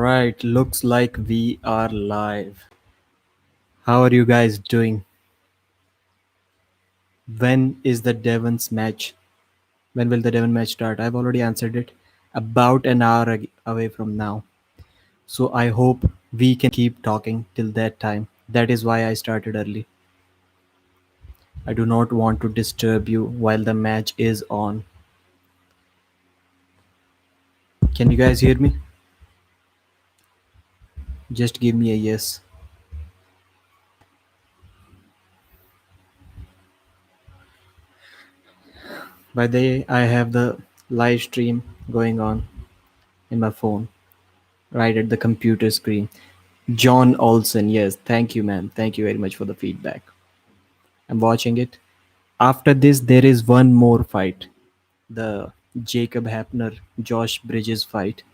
Alright, looks like we are live. How are you guys doing? When is the Devon's match? When will the Devon match start? I've already answered it. About an hour away from now. So I hope we can keep talking till that time. That is why I started early. I do not want to disturb you while the match is on. Can you guys hear me? Just give me a yes. By the way, I have the live stream going on in my phone, right at the computer screen. John Olsen, yes, thank you, man. Thank you very much for the feedback. I'm watching it. After this, there is one more fight, the Jacob Hapner Josh Bridges fight.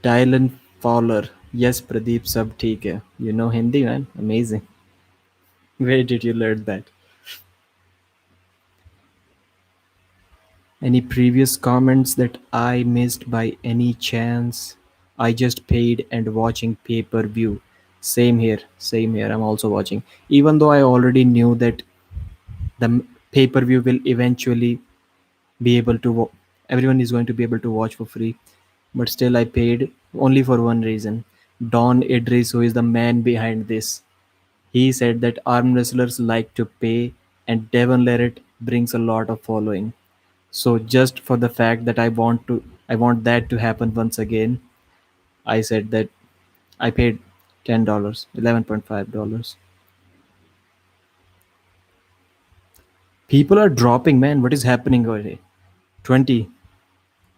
Dylan Fowler, yes, Pradeep sab theek hai. You know Hindi, man? Amazing. Where did you learn that? Any previous comments that I missed by any chance? I just paid and watching pay per view. Same here, same here. I'm also watching. Even though I already knew that the pay per view will eventually be able to, everyone is going to be able to watch for free. But still, I paid only for one reason. Don Idris, who is the man behind this, he said that arm wrestlers like to pay, and Devon Larratt brings a lot of following. So just for the fact that I want that to happen once again, I said that I paid $10, $11.5. People are dropping, man. What is happening over here? 20.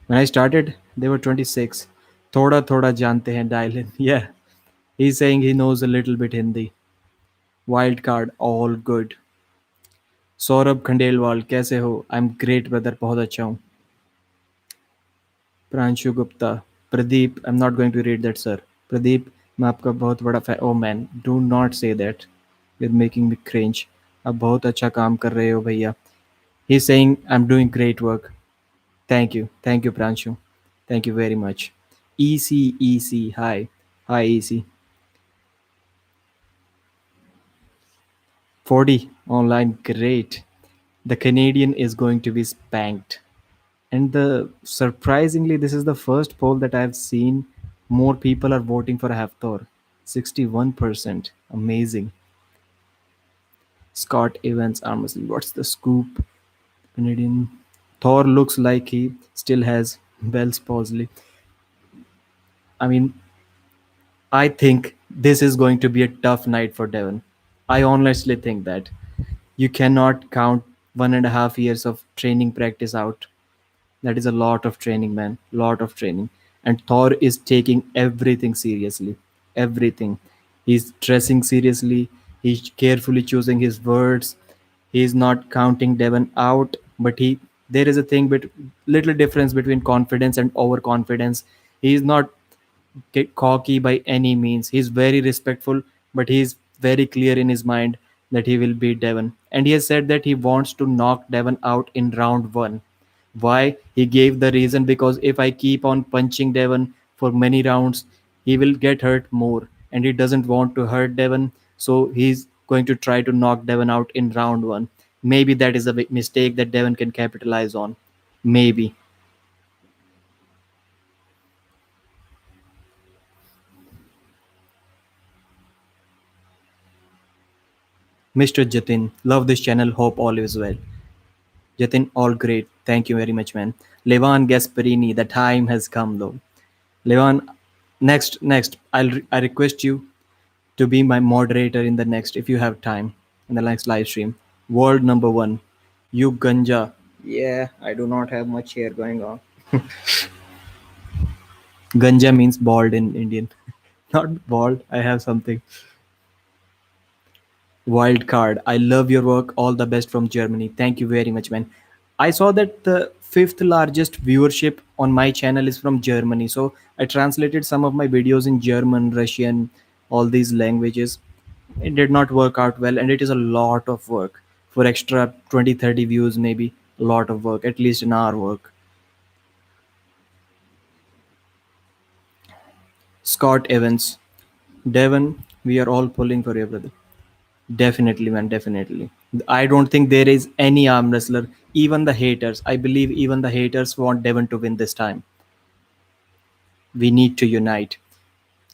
When I started, they were 26. Thoda thoda jante hain dial in. Yeah. He's saying he knows a little bit Hindi. Wild card, all good. Saurabh Khandelwal कैसे हो? I am great brother, बहुत अच्छा हूँ. Pranshu Gupta, Pradeep, I am not going to read that sir. Pradeep, मैं आपका बहुत बड़ा fan. Oh man, do not say that. You are making me cringe. आप बहुत अच्छा काम कर रहे हो भैया. He is saying I am doing great work. Thank you Pranshu. Thank you very much. EC, hi. Hi, EC. 40 online, great. The Canadian is going to be spanked. And surprisingly, this is the first poll that I've seen. More people are voting for Hafthor. 61%. Amazing. Scott Evans, Armwrestling. What's the scoop? Canadian. Thor looks like he still has Bell's palsy. I mean, I think this is going to be a tough night for Devon. I honestly think that. You cannot count 1.5 years of training practice out. That is a lot of training, man. Lot of training. And Thor is taking everything seriously. Everything. He's dressing seriously. He's carefully choosing his words. He's not counting Devon out, but there is a thing but little difference between confidence and overconfidence. He's not cocky by any means. He's very respectful, but he's very clear in his mind that he will beat Devon. And he has said that he wants to knock Devon out in round one. Why? He gave the reason because if I keep on punching Devon for many rounds, he will get hurt more. And he doesn't want to hurt Devon. So he's going to try to knock Devon out in round one. Maybe that is a big mistake that Devon can capitalize on. Maybe. Mr. Jatin, love this channel. Hope all is well. Jatin, all great. Thank you very much, man. Levan Gasparini, the time has come though. Levan, next, I request you to be my moderator in the next, if you have time, in the next live stream. World number one, you ganja. Yeah, I do not have much hair going on. Ganja means bald in Indian. Not bald. I have something. Wild card. I love your work. All the best from Germany. Thank you very much, man. I saw that the fifth largest viewership on my channel is from Germany. So I translated some of my videos in German, Russian, all these languages. It did not work out well, and it is a lot of work for extra 20, 30 views, maybe a lot of work, at least an hour work. Scott Evans. Devon, we are all pulling for your brother. Definitely, man, definitely. I don't think there is any arm wrestler, even the haters. I believe even the haters want Devon to win this time. We need to unite.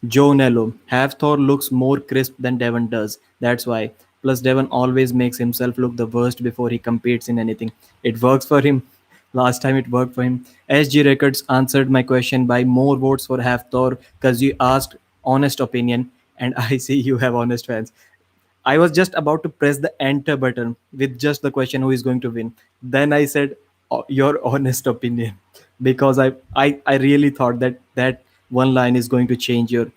Joe Nello. Hafthor looks more crisp than Devon does. That's why. Plus, Devon always makes himself look the worst before he competes in anything. It works for him. Last time it worked for him. SG Records answered my question by more votes for Hafthor because you asked honest opinion, and I see you have honest fans. I was just about to press the enter button with just the question who is going to win. Then I said your honest opinion because I really thought that that one line is going to change your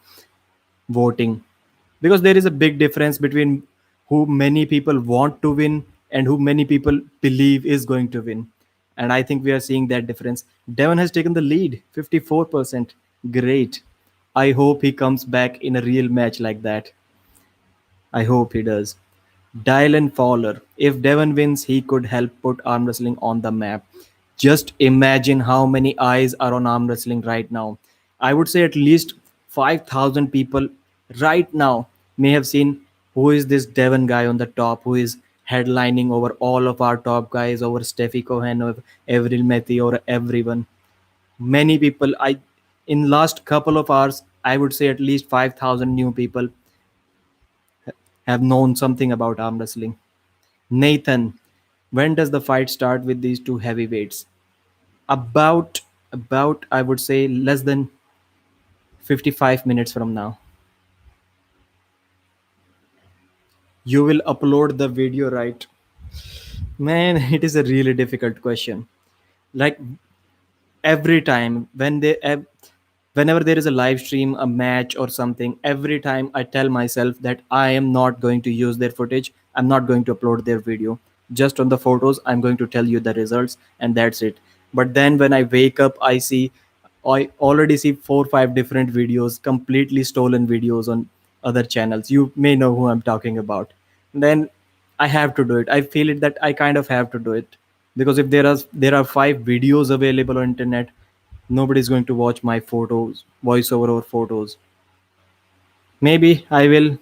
voting, because there is a big difference between who many people want to win and who many people believe is going to win. And I think we are seeing that difference. Devon has taken the lead 54%. Great. I hope he comes back in a real match like that. I hope he does. Dylan Fowler. If Devon wins, he could help put arm wrestling on the map. Just imagine how many eyes are on arm wrestling right now. I would say at least 5,000 people right now may have seen who is this Devon guy on the top, who is headlining over all of our top guys, over Steffi Cohen, over Avril Methi, or everyone. Many people, in last couple of hours, I would say at least 5,000 new people have known something about arm wrestling. Nathan, when does the fight start with these two heavyweights? About I would say less than 55 minutes from now. You will upload the video, right? Man, it is a really difficult question. Like every time whenever there is a live stream, a match or something, every time I tell myself that I am not going to use their footage, I'm not going to upload their video. Just on the photos I'm going to tell you the results, and that's it. But then when I wake up, I already see 4 or 5 different videos, completely stolen videos on other channels. You may know who I'm talking about. Then I have to do it. I feel it that I kind of have to do it, because if there are 5 videos available on internet, nobody's going to watch my photos, voiceover or photos. Maybe I will.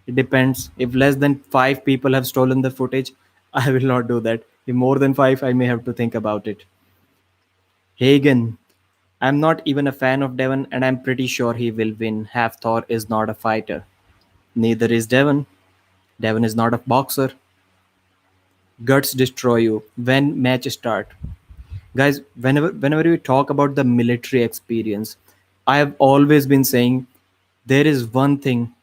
It depends. If less than 5 people have stolen the footage, I will not do that. If more than 5, I may have to think about it. Hagen. I'm not even a fan of Devon, and I'm pretty sure he will win. Hafthor is not a fighter. Neither is Devon. Devon is not a boxer. Guts destroy you. When match start? Guys, whenever we talk about the military experience, I have always been saying there is one thing,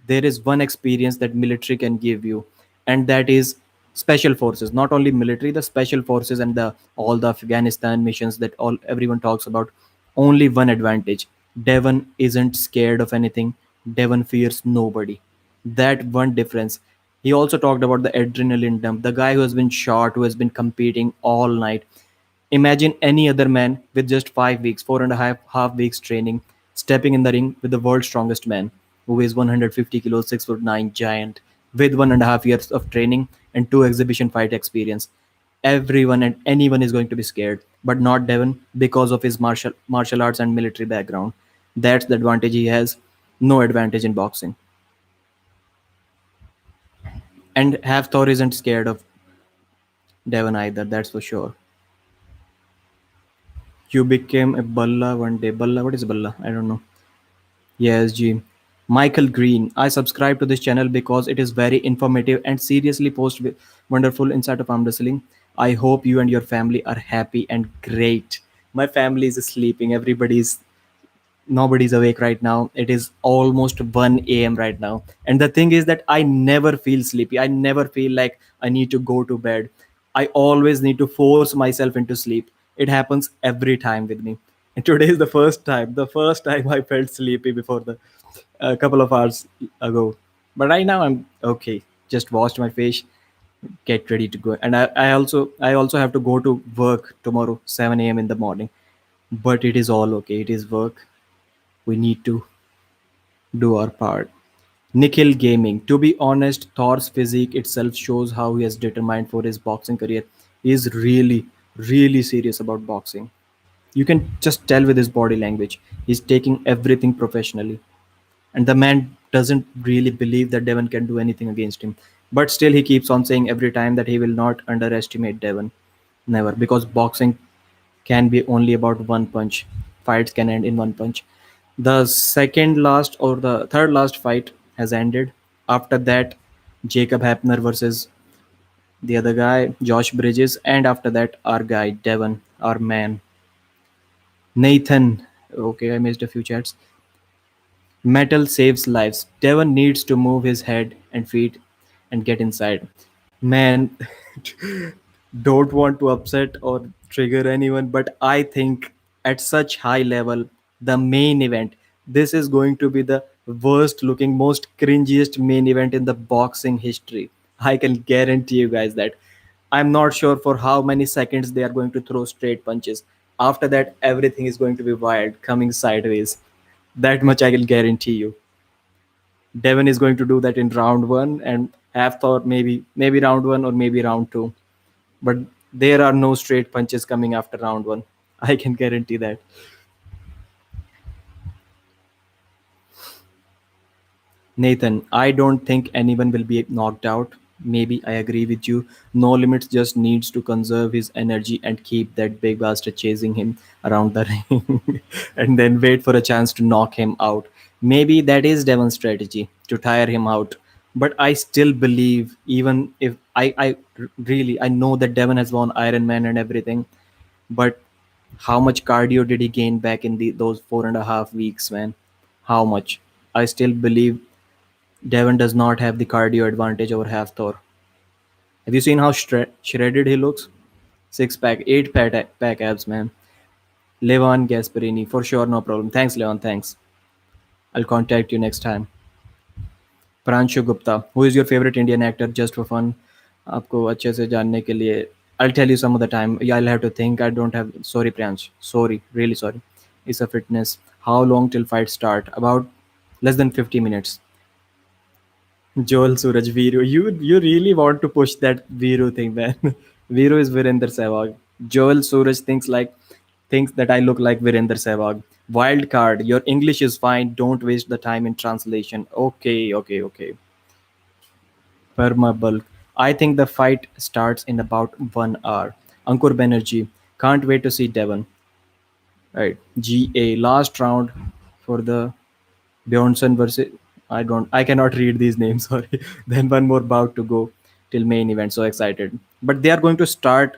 there is one experience that military can give you, and that is special forces. Not only military, the special forces and the all the Afghanistan missions that all everyone talks about. Only one advantage: Devon isn't scared of anything. Devon fears nobody. That one difference. He also talked about the adrenaline dump, the guy who has been shot, who has been competing all night. Imagine any other man with just 5 weeks, 4.5 weeks training, stepping in the ring with the world's strongest man, who weighs 150 kilos, 6'9" giant, with 1.5 years of training and 2 exhibition fight experience. Everyone and anyone is going to be scared, but not Devon because of his martial arts and military background. That's the advantage he has. No advantage in boxing. And Hafthor isn't scared of Devon either, that's for sure. You became a Balla one day. Balla, what is Balla? I don't know. Yes, G. Michael Green. I subscribe to this channel because it is very informative and seriously post wonderful insight of arm wrestling. I hope you and your family are happy and great. My family is sleeping. Nobody's awake right now. It is almost 1 a.m. right now. And the thing is that I never feel sleepy. I never feel like I need to go to bed. I always need to force myself into sleep. It happens every time with me. And today is the first time I felt sleepy before the a couple of hours ago. But right now I'm okay. Just washed my face, get ready to go. And I also have to go to work tomorrow, 7 a.m. in the morning. But it is all okay. It is work. We need to do our part. Nikhil Gaming. To be honest, Thor's physique itself shows how he is determined for his boxing career. He is really, really serious about boxing. You can just tell with his body language. He's taking everything professionally. And the man doesn't really believe that Devon can do anything against him. But still, he keeps on saying every time that he will not underestimate Devon. Never. Because boxing can be only about one punch. Fights can end in one punch. The second last or the third last fight has ended. After that, Jacob Hapner versus the other guy, Josh Bridges, and after that, our guy, Devon, our man, Nathan. Okay, I missed a few chats. Metal saves lives. Devon needs to move his head and feet and get inside. Man, don't want to upset or trigger anyone, but I think at such high level, the main event, this is going to be the worst looking, most cringiest main event in the boxing history. I can guarantee you guys that. I'm not sure for how many seconds they are going to throw straight punches. After that, everything is going to be wild, coming sideways. That much I can guarantee you. Devon is going to do that in round one, and Hafthor maybe round one or maybe round two. But there are no straight punches coming after round one. I can guarantee that. Nathan, I don't think anyone will be knocked out. Maybe I agree with you. No Limits just needs to conserve his energy and keep that big bastard chasing him around the ring and then wait for a chance to knock him out. Maybe that is Devon's strategy to tire him out. But I still believe, even if I really, I know that Devon has won Iron Man and everything, but how much cardio did he gain back in those 4.5 weeks, man? How much? I still believe Devon does not have the cardio advantage over Hafthor. Have you seen how shredded he looks? Six pack, pack abs, man. Levan Gasparini, for sure, no problem. Thanks, Levan, thanks. I'll contact you next time. Pranshu Gupta, who is your favorite Indian actor just for fun? आपको अच्छे से जानने के लिए I'll tell you some of the time. Yeah, I'll have to think. I don't have. Sorry, Pransh. Sorry, really sorry. It's a fitness. How long till fight start? About less than 50 minutes. Joel Suraj Viru. You really want to push that Viru thing, man. Viru is Virender Sehwag. Joel Suraj thinks that I look like Virender Sehwag. Wild card. Your English is fine. Don't waste the time in translation. Okay, okay, okay. Perma bulk. I think the fight starts in about 1 hour. Ankur Banerjee. Can't wait to see Devon. Right. GA. Last round for the Bjornsson versus I cannot read these names, sorry. Then one more bout to go till main event. So excited. But they are going to start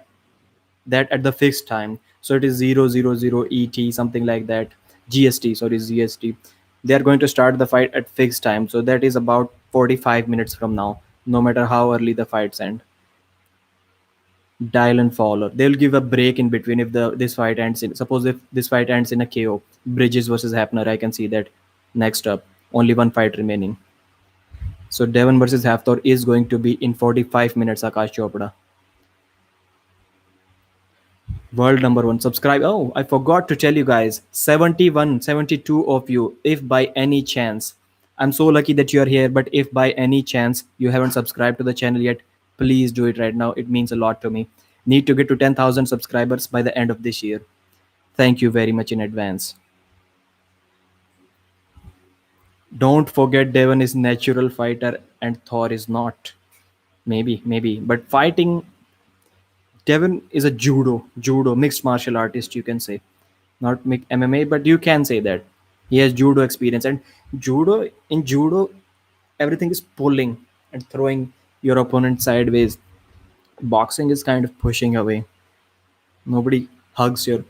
that at the fixed time. So it is 000 ET, something like that. GST, sorry, GST. They are going to start the fight at fixed time. So that is about 45 minutes from now, no matter how early the fights end. Dial and Fowler. They'll give a break in between if the this fight ends in, suppose if this fight ends in a KO. Bridges versus Hapner, I can see that. Next up, only one fight remaining. So Devon versus Hafthor is going to be in 45 minutes, Akash Chopra. World number one. Subscribe. Oh, I forgot to tell you guys. 71, 72 of you, if by any chance. I'm so lucky that you're here, but if by any chance you haven't subscribed to the channel yet, please do it right now. It means a lot to me. Need to get to 10,000 subscribers by the end of this year. Thank you very much in advance. Don't forget Devon is natural fighter and Thor is not. Maybe. But fighting, Devon is a judo mixed martial artist. You can say, not MMA, but you can say that he has judo experience. And judo, everything is pulling and throwing your opponent sideways. Boxing is kind of pushing away. Nobody grabs your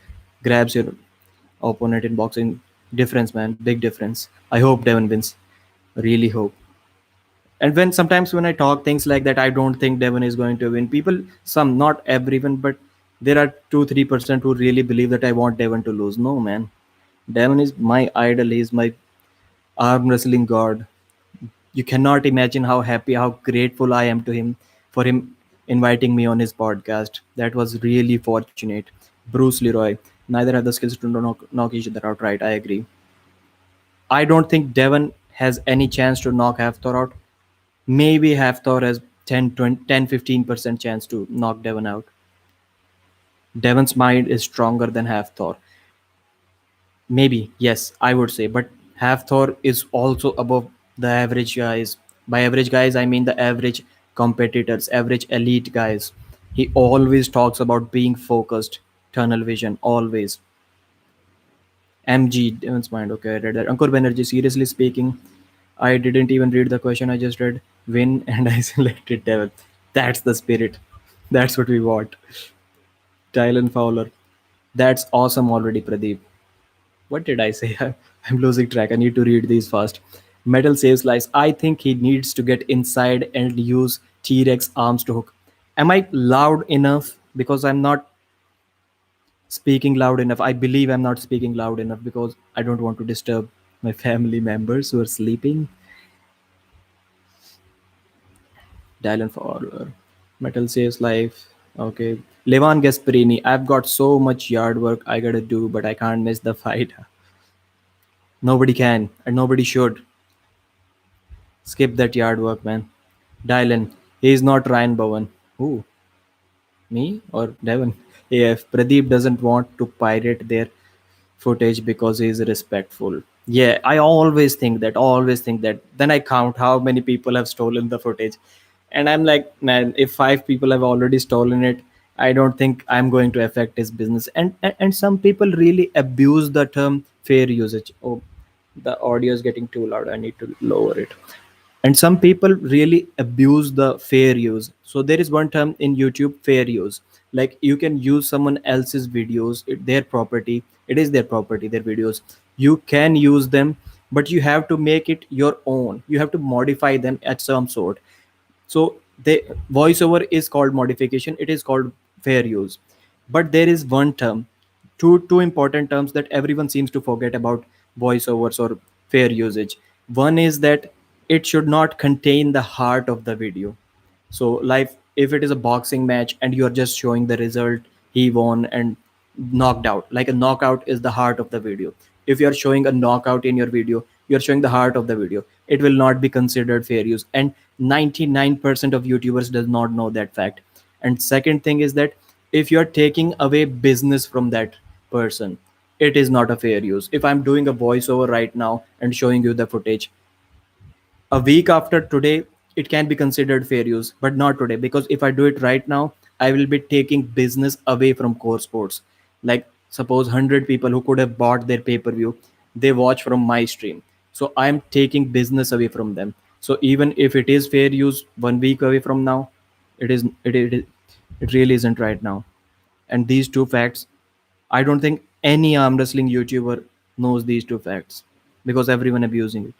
opponent in boxing. Difference, man, big difference. I hope Devon wins. Really hope. And when I talk things like that, I don't think Devon is going to win. People, some, not everyone, but there are 2-3% who really believe that I want Devon to lose. No, man. Devon is my idol. He's my arm wrestling god. You cannot imagine how happy, how grateful I am to him for him inviting me on his podcast. That was really fortunate. Bruce Leroy. Neither have the skills to knock each other out. Right, I agree. I don't think Devon has any chance to knock Hafthor out. Maybe Hafthor has 10-15% chance to knock Devon out. Devon's mind is stronger than Hafthor. Maybe, yes, I would say. But Hafthor is also above the average guys. By average guys, I mean the average competitors, average elite guys. He always talks about being focused, tunnel vision, always. MG, Devon's mind. Okay, I read that. Ankur Banerjee, seriously speaking, I didn't even read the question. I just read win and I selected Devon. That's the spirit. That's what we want. Tylen Fowler. That's awesome already, Pradeep. What did I say? I'm losing track. I need to read these fast. Metal saves lives. I think he needs to get inside and use T Rex arms to hook. Am I loud enough? Because I'm not speaking loud enough. I believe I'm not speaking loud enough because I don't want to disturb my family members who are sleeping. Dylan for Metal saves life. Okay. Levan Gasparini. I've got so much yard work I gotta do, but I can't miss the fight. Nobody can, and nobody should. Skip that yard work, man. Dylan. He is not Ryan Bowen. Who? Me or Devon? If Pradeep doesn't want to pirate their footage because he is respectful. Yeah, I always think that. Then I count how many people have stolen the footage. And I'm like, man, if five people have already stolen it, I don't think I'm going to affect his business. And some people really abuse the term fair usage. Oh, the audio is getting too loud. I need to lower it. And some people really abuse the fair use. So there is one term in YouTube, fair use. Like you can use someone else's videos, their property. It is their property, their videos. You can use them, but you have to make it your own. You have to modify them at some sort. So the voiceover is called modification, it is called fair use. But there is one term, two important terms that everyone seems to forget about voiceovers or fair usage. One is that it should not contain the heart of the video. So like if it is a boxing match and you're just showing the result, he won and knocked out, like a knockout is the heart of the video. If you're showing a knockout in your video, you're showing the heart of the video, it will not be considered fair use. And 99% of YouTubers does not know that fact. And second thing is that if you're taking away business from that person, it is not a fair use. If I'm doing a voiceover right now and showing you the footage, a week after today it can be considered fair use, but not today, because if I do it right now, I will be taking business away from core sports. Like suppose 100 people who could have bought their pay-per-view, they watch from my stream, so I am taking business away from them. So even if it is fair use 1 week away from now, it really isn't right now. And these two facts, I don't think any arm wrestling YouTuber knows these two facts, because everyone abusing it.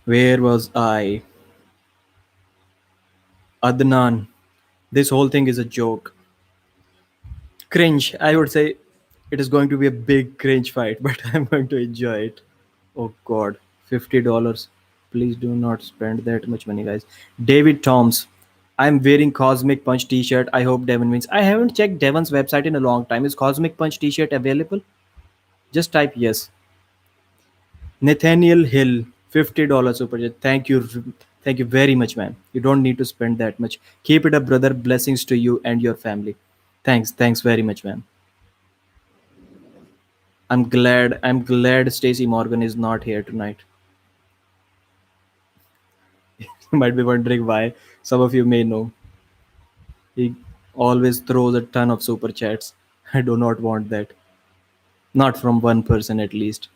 Where was I? Adnan. This whole thing is a joke. Cringe. I would say it is going to be a big cringe fight, but I'm going to enjoy it. Oh God, $50. Please do not spend that much money, guys. David Toms. I'm wearing Cosmic Punch T-shirt. I hope Devon wins. I haven't checked Devon's website in a long time. Is Cosmic Punch T-shirt available? Just type yes. Nathaniel Hill, $50 super chat. Thank you very much, man. You don't need to spend that much. Keep it up, brother. Blessings to you and your family. Thanks very much, man. I'm glad Stacy Morgan is not here tonight. You might be wondering why. Some of you may know. He always throws a ton of super chats. I do not want that. Not from one person at least.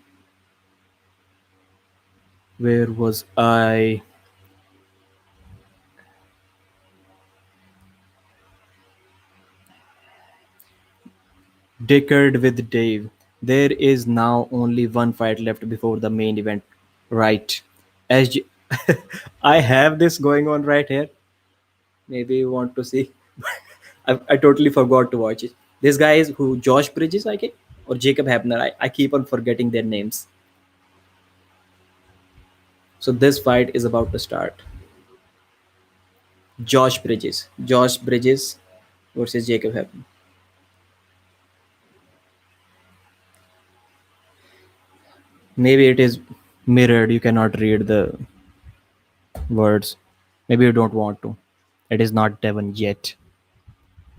Where was I? Dickered with Dave. There is now only one fight left before the main event. Right. SG. I have this going on right here. Maybe you want to see. I totally forgot to watch it. This guy is who? Josh Bridges, I guess? Or Jacob Hapner. I keep on forgetting their names. So this fight is about to start. Josh Bridges. Josh Bridges versus Jacob Hapner. Maybe it is mirrored. You cannot read the words. Maybe you don't want to. It is not Devon yet.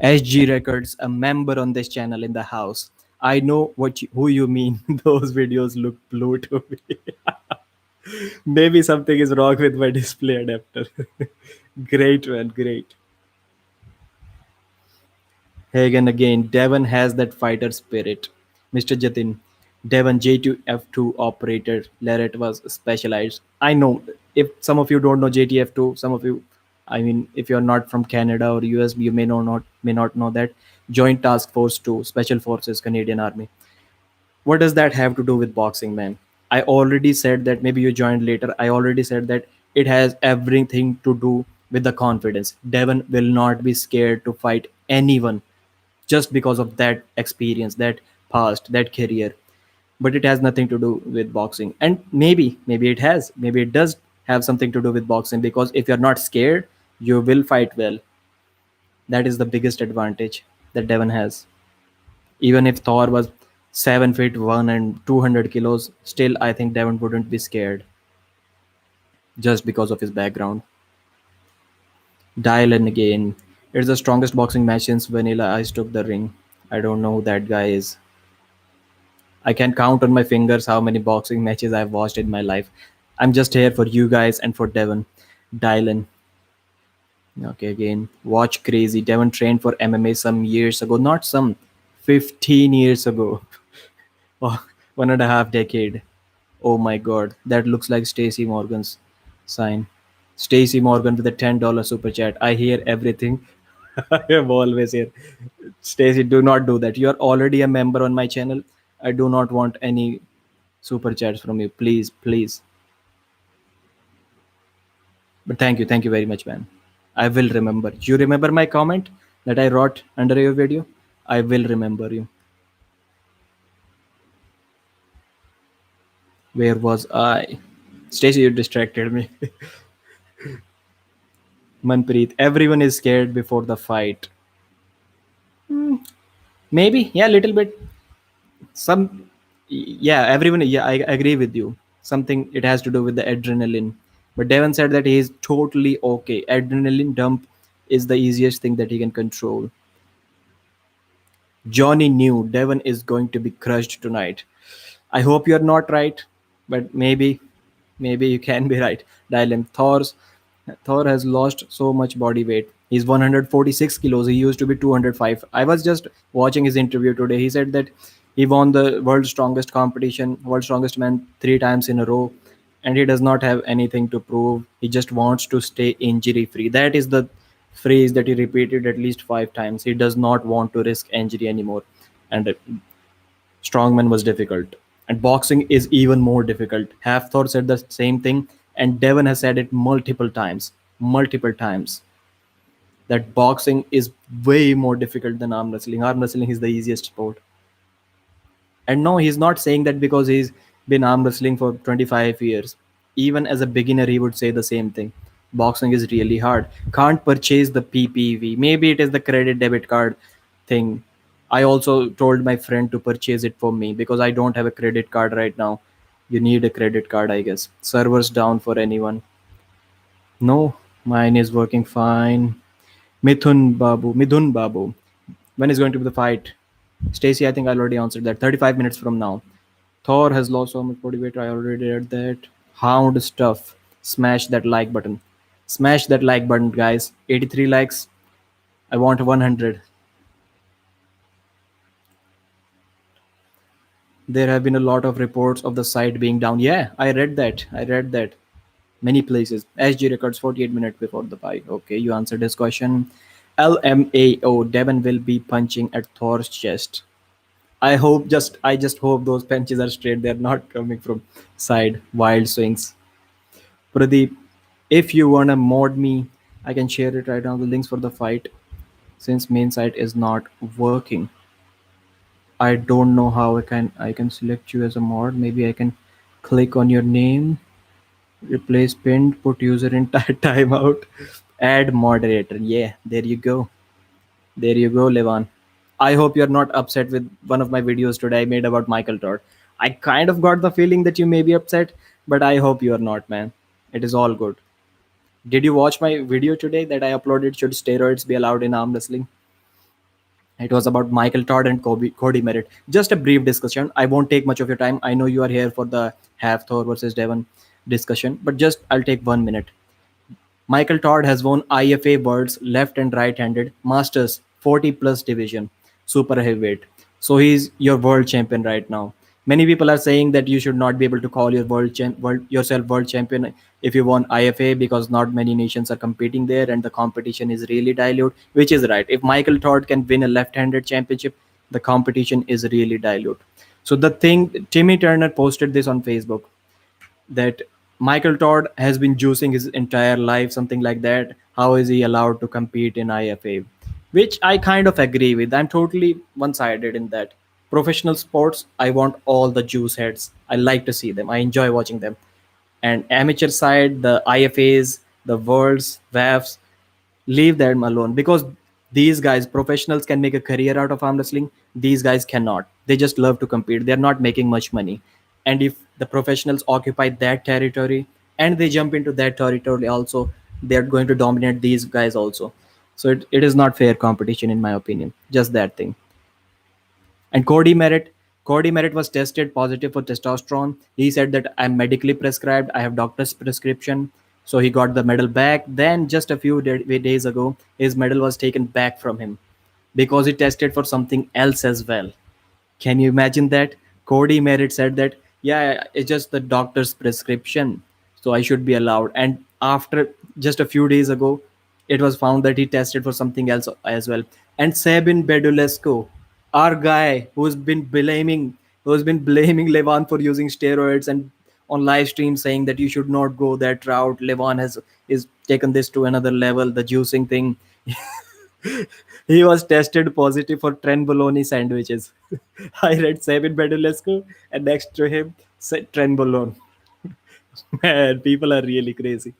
SG Records, a member on this channel in the house. I know who you mean. Those videos look blue to me. Maybe something is wrong with my display adapter. Great, man, great. Hagen again. Devon has that fighter spirit. Mr. Jatin. Devon J2F2 operator. Leret was specialized. I know. If some of you don't know JTF2, some of you, I mean, if you're not from Canada or US, you may not know that. Joint Task Force 2, Special Forces, Canadian Army. What does that have to do with boxing, man? I already said that. Maybe you joined later. I already said that it has everything to do with the confidence. Devon will not be scared to fight anyone just because of that experience, that past, that career. But it has nothing to do with boxing. And maybe it has. Maybe it does have something to do with boxing, because if you're not scared, you will fight well. That is the biggest advantage that Devon has. Even if Thor was 7 feet 1 and 200 kilos, still I think Devon wouldn't be scared just because of his background. Dylan again. It's the strongest boxing match since Vanilla Ice took the ring. I don't know who that guy is. I can count on my fingers how many boxing matches I've watched in my life. I'm just here for you guys and for Devon. Dylan. Okay, again. Watch crazy. Devon trained for MMA some years ago. Not some, 15 years ago. Oh, 1.5 decade. Oh my god, that looks like Stacy Morgan's sign. Stacy Morgan with a $10 super chat. I hear everything. I am always here. Stacy, do not do that. You are already a member on my channel. I do not want any super chats from you. Please, please. But thank you very much, man. I will remember. You remember my comment that I wrote under your video? I will remember you. Where was I? Stacy, you distracted me. Manpreet, everyone is scared before the fight. Maybe, yeah, a little bit. Some, yeah, everyone, yeah, I agree with you. Something, it has to do with the adrenaline. But Devon said that he is totally okay. Adrenaline dump is the easiest thing that he can control. Johnny knew Devon is going to be crushed tonight. I hope you're not right, but maybe you can be right. Dylan, Thor has lost so much body weight. He's 146 kilos. He used to be 205. I was just watching his interview today. He said that he won the world's strongest competition, world's strongest man, 3 times in a row, and he does not have anything to prove. He just wants to stay injury free. That is the phrase that he repeated at least 5 times. He does not want to risk injury anymore. And strongman was difficult. And boxing is even more difficult. Hafthor said the same thing, and Devon has said it multiple times, that boxing is way more difficult than arm wrestling. Arm wrestling is the easiest sport. And no, he's not saying that because he's been arm wrestling for 25 years. Even as a beginner, he would say the same thing. Boxing is really hard. Can't purchase the PPV. Maybe it is the credit debit card thing. I also told my friend to purchase it for me because I don't have a credit card right now. You need a credit card, I guess. Servers down for anyone. No, mine is working fine. Midhun Babu. When is going to be the fight? Stacy, I think I already answered that. 35 minutes from now. Thor has lost so much body weight. I already did that. Hound stuff. Smash that like button. Smash that like button, guys. 83 likes. I want 100. There have been a lot of reports of the site being down. Yeah, I read that. I read that. Many places. SG records 48 minutes before the fight. Okay, you answered this question. LMAO. Devon will be punching at Thor's chest. I just hope those punches are straight. They're not coming from side wild swings. Pradeep, if you wanna mod me, I can share it right now. The links for the fight, since main site is not working. I don't know how I can select you as a mod. Maybe I can click on your name, replace pinned, put user in timeout, add moderator. Yeah, there you go. There you go, Levan. I hope you're not upset with one of my videos today I made about Michael Todd. I kind of got the feeling that you may be upset, but I hope you are not, man. It is all good. Did you watch my video today that I uploaded? Should steroids be allowed in arm wrestling? It was about Michael Todd and Cody Merritt. Just a brief discussion. I won't take much of your time. I know you are here for the Hafthor versus Devon discussion, but just I'll take 1 minute. Michael Todd has won IFA Worlds left and right handed Masters 40 plus division, super heavyweight. So he's your world champion right now. Many people are saying that you should not be able to call yourself world champion if you won IFA because not many nations are competing there and the competition is really dilute, which is right. If Michael Todd can win a left handed championship, the competition is really dilute. So the thing, Timmy Turner posted this on Facebook that Michael Todd has been juicing his entire life, something like that. How is he allowed to compete in IFA? Which I kind of agree with. I'm totally one sided in that. Professional sports, I want all the juice heads. I like to see them, I enjoy watching them. And amateur side, the IFAs, the worlds, WAFs, leave them alone because these guys professionals can make a career out of arm wrestling. These guys cannot. They just love to compete. They're not making much money. And if the professionals occupy that territory and they jump into that territory also, they're going to dominate these guys also. So it is not fair competition in my opinion, just that thing. And Cody Merritt was tested positive for testosterone. He said that I'm medically prescribed. I have doctor's prescription. So he got the medal back. Then just a few days ago, his medal was taken back from him because he tested for something else as well. Can you imagine that? Cody Merritt said that, yeah, it's just the doctor's prescription, so I should be allowed. And after just a few days ago, it was found that he tested for something else as well. And Sabin Bedulesco, our guy who's been blaming Levan for using steroids and on live stream saying that you should not go that route. Levan has is taken this to another level, the juicing thing. He was tested positive for trenbolone sandwiches. I read Sabin Bedulescu, and next to him said trenbolone. Man, people are really crazy.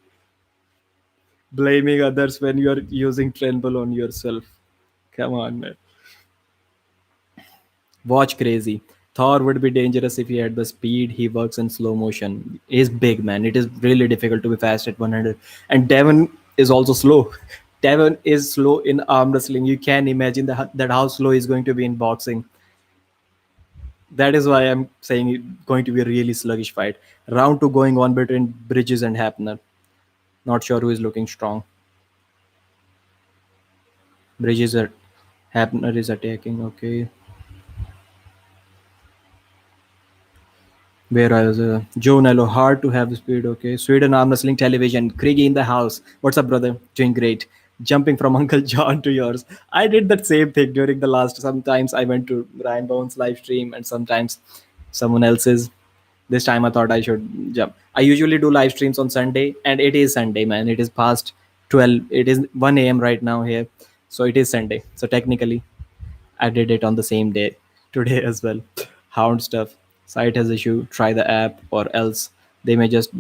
Blaming others when you're using trenbolone yourself. Come on, man. Watch crazy. Thor would be dangerous if he had the speed. He works in slow motion. He's big, man. It is really difficult to be fast at 100. And Devon is also slow. Devon is slow in arm wrestling. You can imagine that how slow he's going to be in boxing. That is why I'm saying it's going to be a really sluggish fight. Round two going on between Bridges and Hapner. Not sure who is looking strong. Bridges are Hapner is attacking. Okay. Where I was Joe Nello, hard to have speed. Okay, Sweden arm wrestling television. Krigi in the house. What's up, brother? Doing great. Jumping from Uncle John to yours. I did that same thing during the last. Sometimes I went to Ryan Bones live stream, and sometimes someone else's. This time I thought I should jump. I usually do live streams on Sunday, and it is Sunday, man. It is past 12. It is 1 a.m. right now here, so it is Sunday. So technically, I did it on the same day today as well. Hound stuff. Site has issue. Try the app, or else they may just.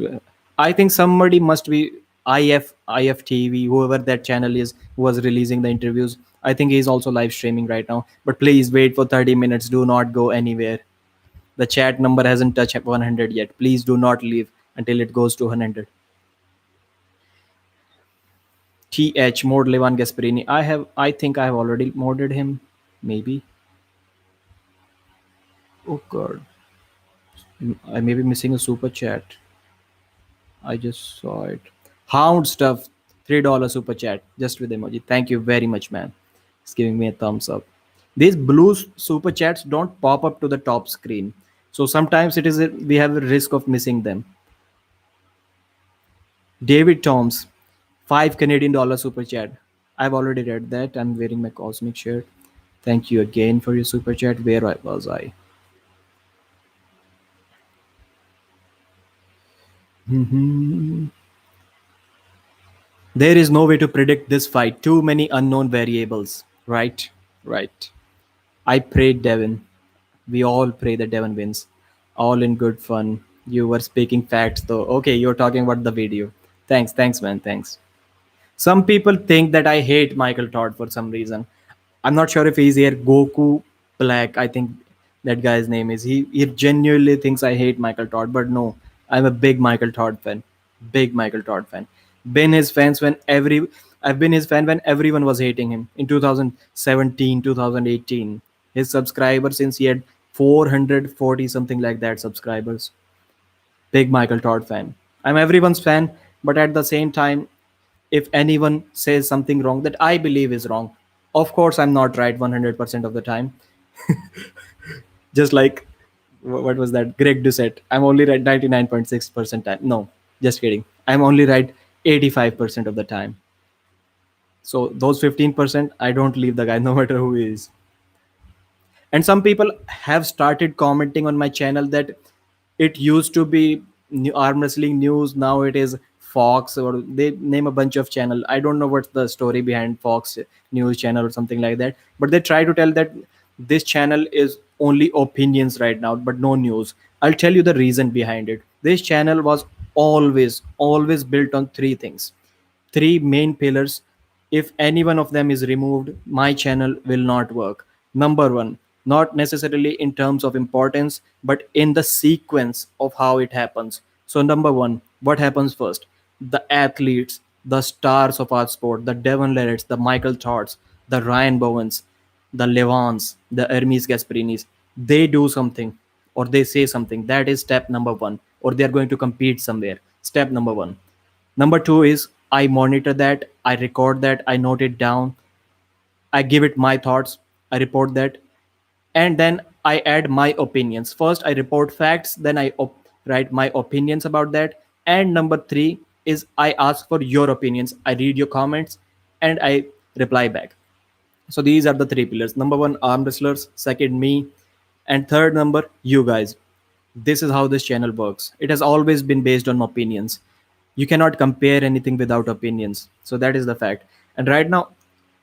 I think somebody must be IFTV, whoever that channel is, who was releasing the interviews. I think he's also live streaming right now. But please wait for 30 minutes. Do not go anywhere. The chat number hasn't touched 100 yet. Please do not leave until it goes to 100. TH mod Levan Gasparini. I think I have already modded him. Maybe. Oh god. I may be missing a super chat. I just saw it. Hound stuff. $3 super chat. Just with emoji. Thank you very much, man. It's giving me a thumbs up. These blue super chats don't pop up to the top screen. So sometimes we have a risk of missing them. David Toms, 5 Canadian dollar super chat. I've already read that. I'm wearing my cosmic shirt. Thank you again for your super chat. Where was I? There is no way to predict this fight. Too many unknown variables. Right? Right. I prayed Devon. We all pray that Devon wins. All in good fun. You were speaking facts though. Okay, you're talking about the video. Thanks, man. Thanks. Some people think that I hate Michael Todd for some reason. I'm not sure if he's here. Goku Black, I think that guy's name is. He genuinely thinks I hate Michael Todd, but no, I'm a big Michael Todd fan. Big Michael Todd fan. Been his fans when every. I've been his fan when everyone was hating him in 2017, 2018. His subscribers, since he had 440 something like that subscribers. Big Michael Todd fan. I'm everyone's fan, but at the same time, if anyone says something wrong that I believe is wrong, of course I'm not right 100% of the time. Just like what was that? Greg Doucette. I'm only right 99.6% time. No, just kidding. I'm only right 85% of the time. So those 15%, I don't leave the guy no matter who he is. And some people have started commenting on my channel that it used to be arm wrestling news, now it is Fox, or they name a bunch of channel. I don't know what's the story behind Fox news channel or something like that, but they try to tell that this channel is only opinions right now but no news. I'll tell you the reason behind it. This channel was always built on three things, three main pillars. If any one of them is removed, my channel will not work. Number one, not necessarily in terms of importance, but in the sequence of how it happens. So number one, what happens first? The athletes, the stars of our sport, the Devon the Michael Thords, the Ryan Bowens, the Levans, the Hermes Gasparinis, they do something or they say something. That is step number one. Or they are going to compete somewhere. Step number one. Number two is I monitor that, I record that, I note it down, I give it my thoughts, I report that, and then I add my opinions. First, I report facts, then write my opinions about that. And number three is I ask for your opinions. I read your comments and I reply back. So these are the three pillars. Number one, arm wrestlers. Second, me. And third number, you guys. This is how this channel works. It has always been based on opinions. You cannot compare anything without opinions. So that is the fact. And right now,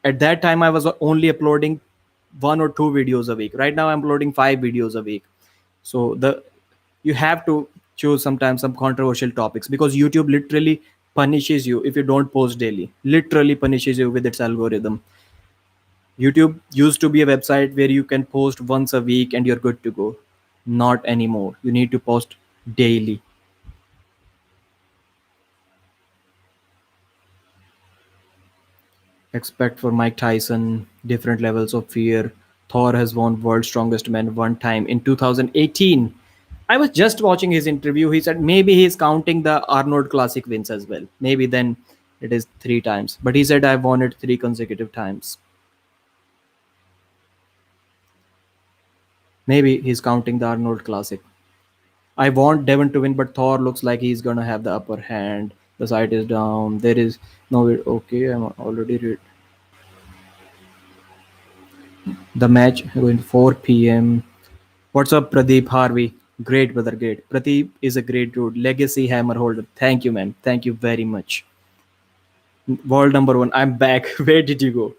at that time, I was only uploading one or two videos a week. Right now, I'm uploading 5 videos a week. So the you have to choose sometimes some controversial topics because YouTube literally punishes you if you don't post daily. Literally punishes you with its algorithm. YouTube used to be a website where you can post once a week and you're good to go. Not anymore. You need to post daily. Expect for Mike Tyson, different levels of fear. Thor has won World's Strongest Man one time in 2018. I was just watching his interview. He said maybe he's counting the Arnold Classic wins as well. Maybe then it is 3 times. But he said I've won it 3 consecutive times. Maybe he's counting the Arnold Classic. I want Devon to win, but Thor looks like he's gonna have the upper hand. The site is down. There is no way. Okay, I'm already read. The match going to 4 p.m. What's up, Pradeep Harvey? Great, brother, great. Pradeep is a great dude. Legacy hammer holder. Thank you, man. Thank you very much. World number one. I'm back. Where did you go?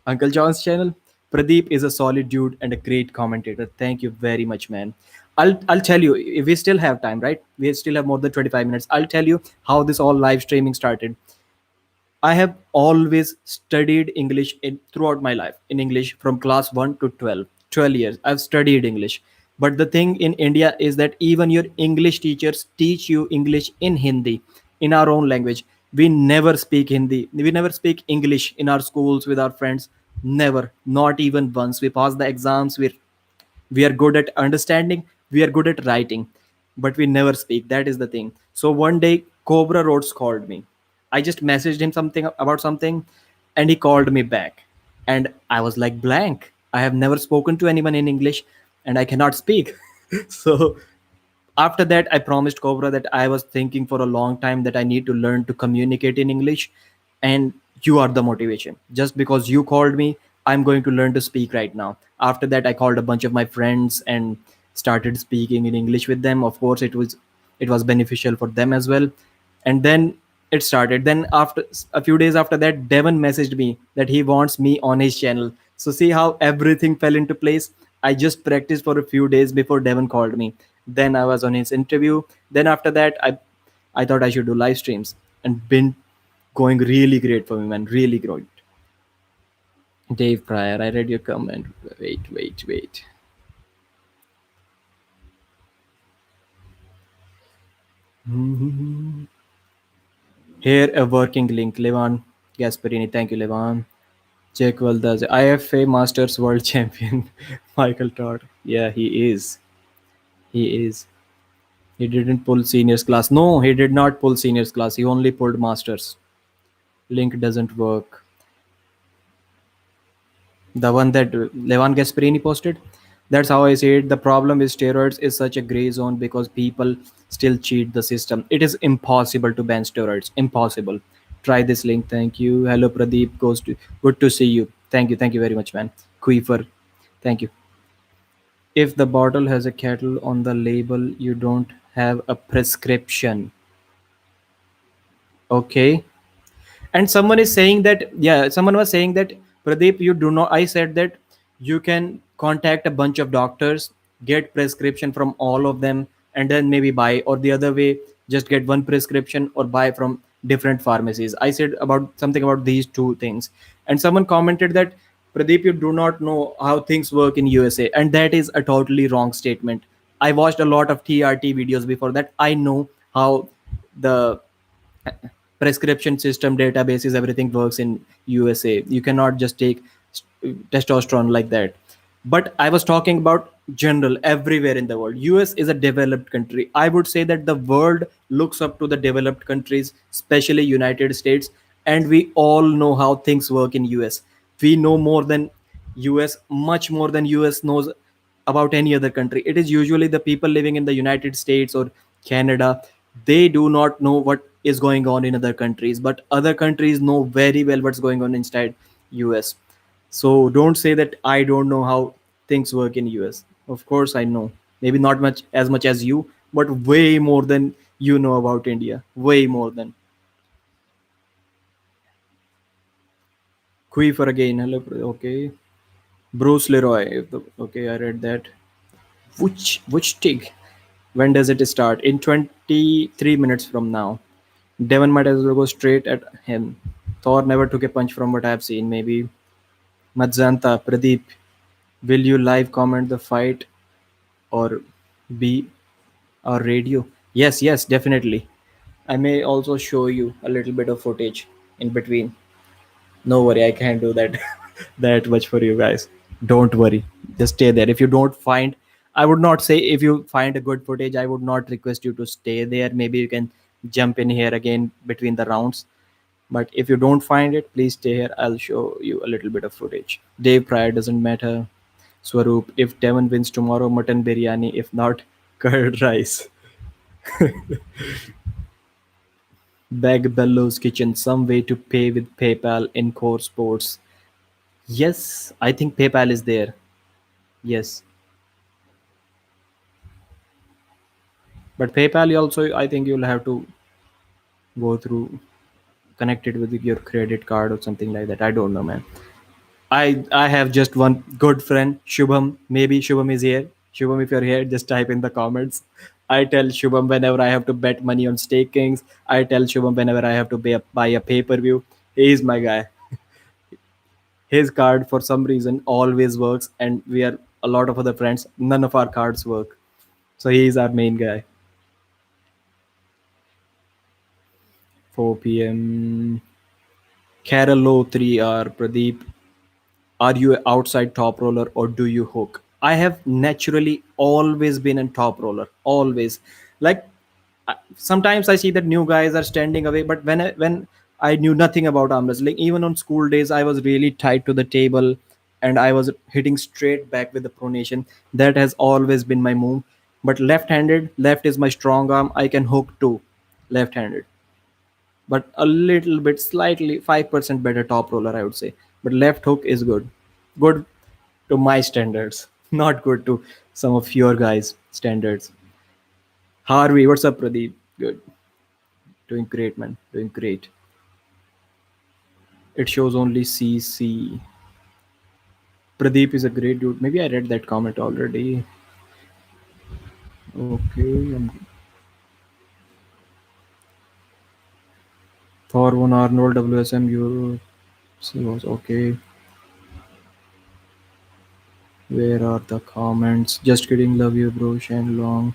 Uncle John's channel. Pradeep is a solid dude and a great commentator. Thank you very much, man. I'll tell you if we still have time, right? We still have more than 25 minutes. I'll tell you how this all live streaming started. I have always studied English throughout my life in English from class 1 to 12. 12 years. I've studied English. But the thing in India is that even your English teachers teach you English in Hindi, in our own language. We never speak Hindi. We never speak English in our schools with our friends. Never. Not even once. We pass the exams. We are good at understanding, we are good at writing, but we never speak. That is the thing. So one day Cobra Rhodes called me. I just messaged him something about something and he called me back, and I was like blank. I have never spoken to anyone in English and I cannot speak. So after that I promised Cobra that I was thinking for a long time that I need to learn to communicate in English, and you are the motivation. Just because you called me, I'm going to learn to speak right now. After that I called a bunch of my friends and started speaking in English with them. Of course it was beneficial for them as well. And then it started. Then after a few days after that, Devon messaged me that he wants me on his channel. So see how everything fell into place. I just practiced for a few days before Devon called me. Then I was on his interview. Then after that I thought I should do live streams, and been going really great for me, man. Really great. Dave Pryor, I read your comment. Wait. Here a working link, Levan. Gasparini, thank you, Levan. Jake Valdez, IFA Masters World Champion. Michael Todd. Yeah, he is. He is. He didn't pull seniors class. No, he did not pull seniors class. He only pulled masters. Link doesn't work. The one that Levan Gasparini posted. That's how I see it. The problem with steroids is such a gray zone because people still cheat the system. It is impossible to ban steroids. Impossible. Try this link. Thank you. Hello, Pradeep. Good to see you. Thank you. Thank you very much, man. Queefer. Thank you. If the bottle has a kettle on the label, you don't have a prescription. Okay. And someone is saying that, yeah, someone was saying that, Pradeep, you do not, I said that you can contact a bunch of doctors, get prescription from all of them, and then maybe buy, or the other way, just get one prescription or buy from different pharmacies. I said about something about these two things, and someone commented that, Pradeep, you do not know how things work in USA, and that is a totally wrong statement. I watched a lot of TRT videos before that. I know how the prescription system databases everything works in USA. You cannot just take testosterone like that. But I was talking about general everywhere in the world. US is a developed country. I would say that the world looks up to the developed countries, especially United States, and we all know how things work in US. We know more than US, much more than US knows about any other country. It is usually the people living in the United States or Canada. They do not know what is going on in other countries, but other countries know very well what's going on inside US. So don't say that I don't know how things work in US. Of course I know. Maybe not much as you, but way more than you know about India. Way more than. Queefer again. Hello. Okay. Bruce Leroy. Okay, I read that. Which tig? When does it start? In 23 minutes from now. Devon might as well go straight at him. Thor never took a punch from what I have seen. Maybe Madzanta, Pradeep, will you live comment the fight or be our radio? Yes, yes, definitely. I may also show you a little bit of footage in between. No worry, I can't do that that much for you guys. Don't worry. Just stay there. If you don't find, I would not say if you find a good footage, I would not request you to stay there. Maybe you can jump in here again between the rounds. But if you don't find it, please stay here. I'll show you a little bit of footage. Dave Pryor doesn't matter. Swaroop, if Devon wins tomorrow, mutton biryani. If not, curd rice. Bag Bellows Kitchen, some way to pay with PayPal in core sports. Yes, I think PayPal is there. Yes. But PayPal you also, I think you'll have to go through connected with your credit card or something like that. I don't know, man. I have just one good friend, Shubham. Maybe Shubham is here. Shubham, if you're here, just type in the comments. I tell Shubham whenever I have to bet money on stakings. I tell Shubham whenever I have to buy a pay-per-view. He is my guy. His card for some reason always works, and we are a lot of other friends. None of our cards work. So he is our main guy. 4 p.m. Carolo 3R Pradeep, are you a outside top roller or do you hook? I have naturally always been a top roller. Always. Like sometimes I see that new guys are standing away, but when I knew nothing about arm wrestling, even on school days, I was really tied to the table and I was hitting straight back with the pronation. That has always been my move. But left-handed, left is my strong arm. I can hook too, left-handed, but a little bit slightly 5% better top roller, I would say. But left hook is good to my standards, not good to some of your guys standards. Harvey, what's up, Pradeep? Good. Doing great, man. Doing great. It shows only CC. Pradeep is a great dude. Maybe I read that comment already. Okay. Thor one Arnold WSM Euro. Was okay. Where are the comments? Just kidding. Love you, bro. Shen Long.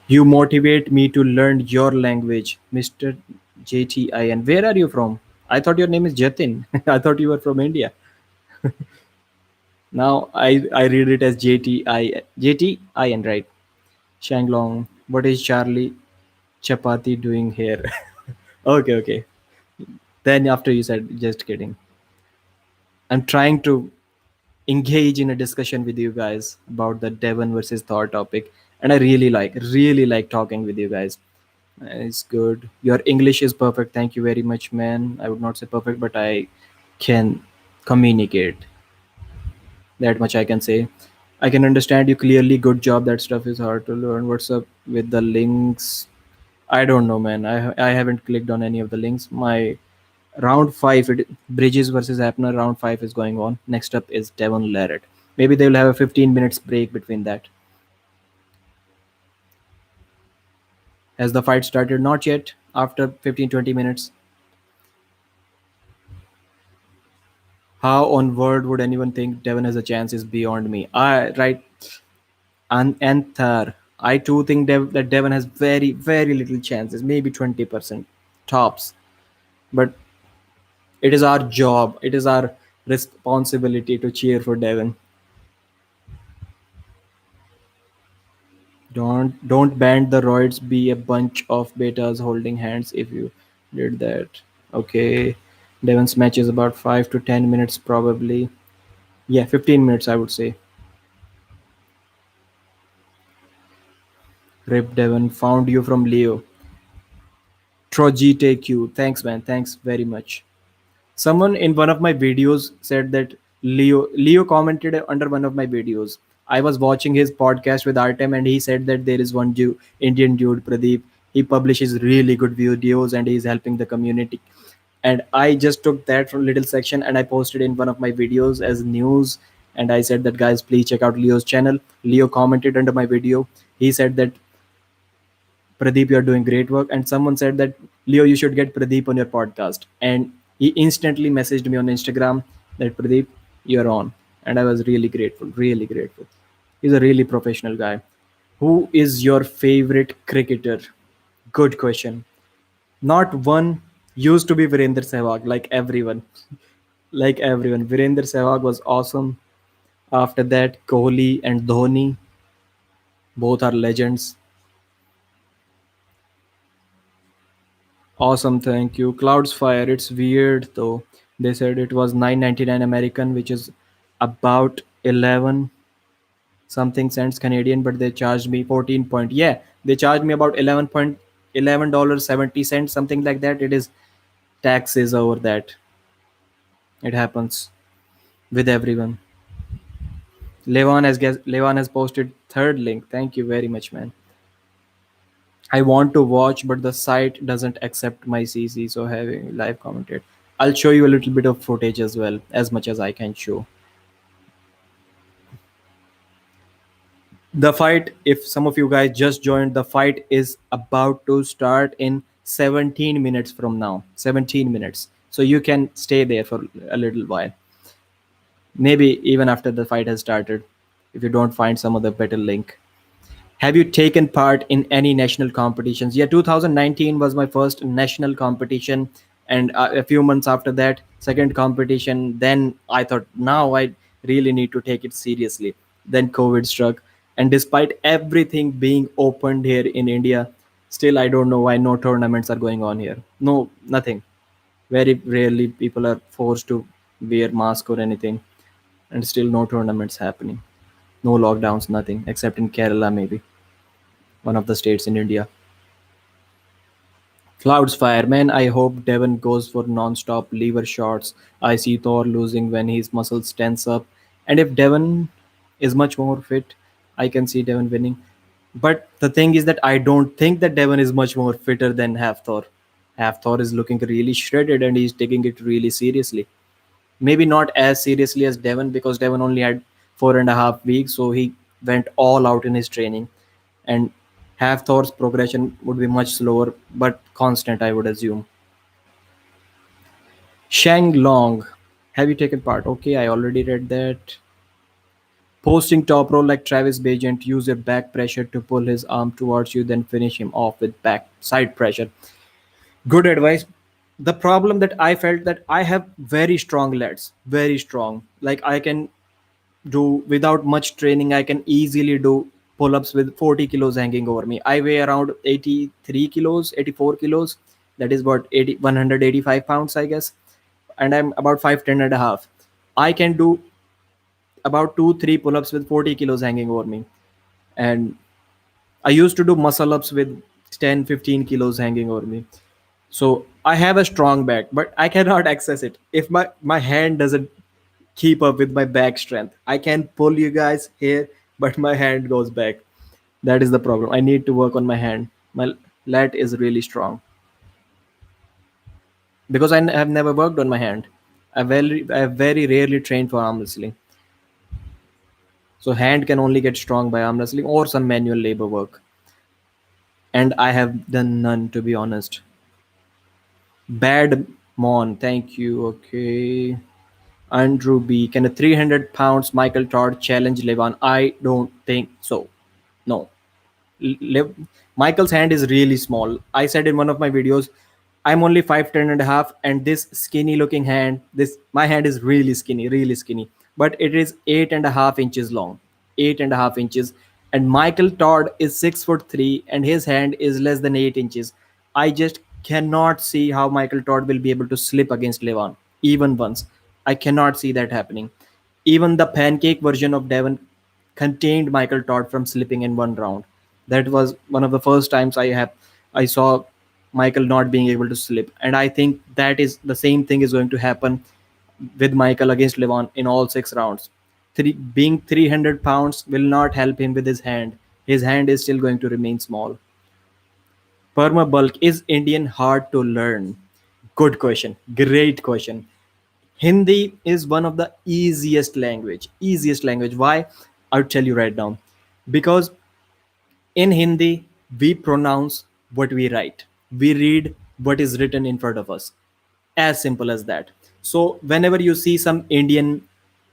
You motivate me to learn your language, Mr. JTIN. Where are you from? I thought your name is Jatin. I thought you were from India. Now I read it as JTIN, right? Shanglong. What is Charlie Chapati doing here? Okay, okay. Then after you said, just kidding. I'm trying to engage in a discussion with you guys about the Devon versus Thor topic, and I really like talking with you guys. It's good. Your English is perfect. Thank you very much, man. I would not say perfect, but I can communicate. That much I can say. I can understand you clearly. Good job. That stuff is hard to learn. What's up with the links? I don't know, man. I haven't clicked on any of the links. My round five, Bridges versus Abner. Round five is going on. Next up is Devon Larrett. Maybe they will have a 15 minutes break between that. Has the fight started? Not yet. After 15-20 minutes. How on word would anyone think Devon has a chance is beyond me. I right and third. I too think that Devon has very little chances, maybe 20% tops. But it is our job. It is our responsibility to cheer for Devon. Don't band the roids. Be a bunch of betas holding hands if you did that. Okay. Devon's match is about 5 to 10 minutes probably. Yeah, 15 minutes I would say. Rip Devon found you from Leo. Troji take you. Thanks, man. Thanks very much. Someone in one of my videos said that Leo commented under one of my videos. I was watching his podcast with Artem, and he said that there is one Indian dude, Pradeep. He publishes really good videos and he's helping the community. And I just took that from little section and I posted in one of my videos as news. And I said that guys, please check out Leo's channel. Leo commented under my video. He said that Pradeep, you're doing great work. And someone said that, Leo, you should get Pradeep on your podcast. And he instantly messaged me on Instagram that, Pradeep, you're on. And I was really grateful, really grateful. He's a really professional guy. Who is your favorite cricketer? Good question. Not one. Used to be Virender Sehwag, like everyone. Like everyone. Virender Sehwag was awesome. After that, Kohli and Dhoni, both are legends. Awesome, thank you. Clouds Fire, it's weird though. They said it was 9.99 American, which is about 11 something cents Canadian, but they charged me 14 point. Yeah, they charged me about 11.11 dollars 70 cents, something like that. It is taxes over that. It happens with everyone. Levan has posted third link. Thank you very much, man. I want to watch, but the site doesn't accept my CC, so having live commented. I'll show you a little bit of footage as well, as much as I can show. The fight, if some of you guys just joined, the fight is about to start in 17 minutes from now. 17 minutes. So you can stay there for a little while. Maybe even after the fight has started, if you don't find some other better link. Have you taken part in any national competitions? Yeah, 2019 was my first national competition, and a few months after that, second competition. Then I thought, now I really need to take it seriously. Then COVID struck, and despite everything being opened here in India, still I don't know why no tournaments are going on here. No, nothing. Very rarely people are forced to wear mask or anything, and still no tournaments happening. No lockdowns, nothing except in Kerala maybe, one of the states in India. Clouds fire, man. I hope Devon goes for non-stop lever shots. I see Thor losing when his muscles tense up. And if Devon is much more fit, I can see Devon winning. But the thing is that I don't think that Devon is much more fitter than Hafthor. Hafthor is looking really shredded and he's taking it really seriously. Maybe not as seriously as Devon because Devon only had 4.5 weeks, so he went all out in his training. And Hafthor's progression would be much slower but constant, I would assume. Shang Long, have you taken part? Okay, I already read that. Posting top roll like Travis Bajent, use your back pressure to pull his arm towards you, then finish him off with back side pressure. Good advice. The problem that I felt that I have very strong legs, very strong. Like I can do without much training. I can easily do pull-ups with 40 kilos hanging over me. I weigh around 83 kilos, 84 kilos. That is what 80, 185 pounds, I guess. And I'm about 5'10 and a half. I can do about 2 3 pull-ups with 40 kilos hanging over me. And I used to do muscle ups with 10 15 kilos hanging over me. So I have a strong back, but I cannot access it. If my hand doesn't keep up with my back strength, I can pull you guys here, but my hand goes back. That is the problem. I need to work on my hand. My lat is really strong because have never worked on my hand. I have very rarely trained for arm wrestling. So hand can only get strong by arm wrestling or some manual labor work. And I have done none, to be honest. Bad Mon, thank you. Okay. Andrew B. Can a 300 pounds Michael Todd challenge Levan? I don't think so. No. Lev- Michael's hand is really small. I said in one of my videos, I'm only 5'10 and a half, and this skinny looking hand, this my hand is really skinny, really skinny. But it is 8.5 inches long. 8.5 inches. And Michael Todd is 6'3", and his hand is less than 8 inches. I just cannot see how Michael Todd will be able to slip against Levan, even once. I cannot see that happening. Even the pancake version of Devon contained Michael Todd from slipping in one round. That was one of the first times I saw Michael not being able to slip, and I think that is the same thing is going to happen with Michael against Levon in all 6 rounds. Being 300 pounds will not help him with his hand. His hand is still going to remain small. Perma bulk is Indian hard to learn? Good question. Great question. Hindi is one of the easiest language. Easiest language. Why? I'll tell you right now. Because in Hindi, we pronounce what we write. We read what is written in front of us. As simple as that. So whenever you see some Indian,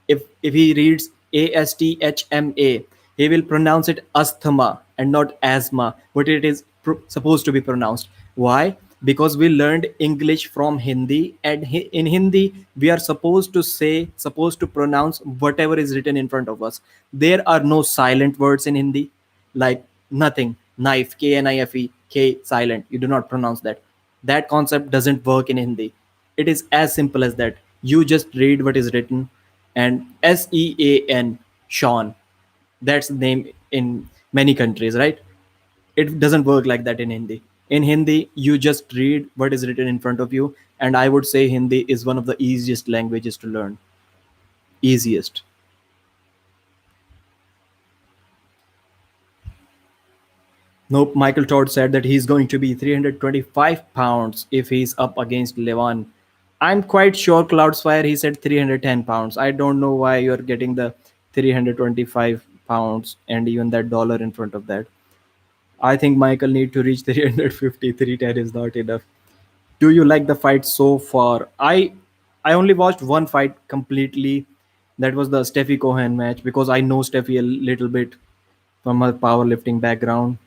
if he reads ASTHMA, he will pronounce it asthma and not asthma, what it is supposed to be pronounced. Why? Because we learned English from Hindi, and in Hindi we are supposed to pronounce whatever is written in front of us. There are no silent words in Hindi, like nothing. Knife, KNIFE, K silent. You do not pronounce that. That concept doesn't work in Hindi. It is as simple as that. You just read what is written, and SEAN, Sean. That's the name in many countries, right? It doesn't work like that in Hindi. In Hindi, you just read what is written in front of you, and I would say Hindi is one of the easiest languages to learn. Easiest. Nope, Michael Todd said that he's going to be 325 pounds if he's up against Levan. I'm quite sure Cloudsfire he said 310 pounds. I don't know why you're getting the 325 pounds and even that dollar in front of that. I think Michael need to reach 350. 310 is not enough. Do you like the fight so far? I only watched one fight completely. That was the Steffi Cohen match because I know Steffi a little bit from her powerlifting background.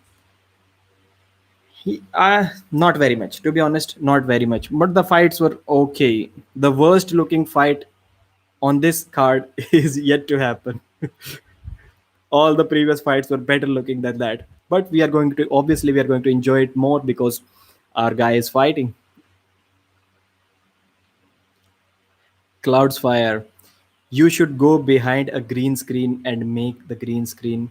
Not very much, to be honest, not very much. But the fights were okay. The worst looking fight on this card is yet to happen. All the previous fights were better looking than that. But we are going to enjoy it more because our guy is fighting. Clouds fire. You should go behind a green screen and make the green screen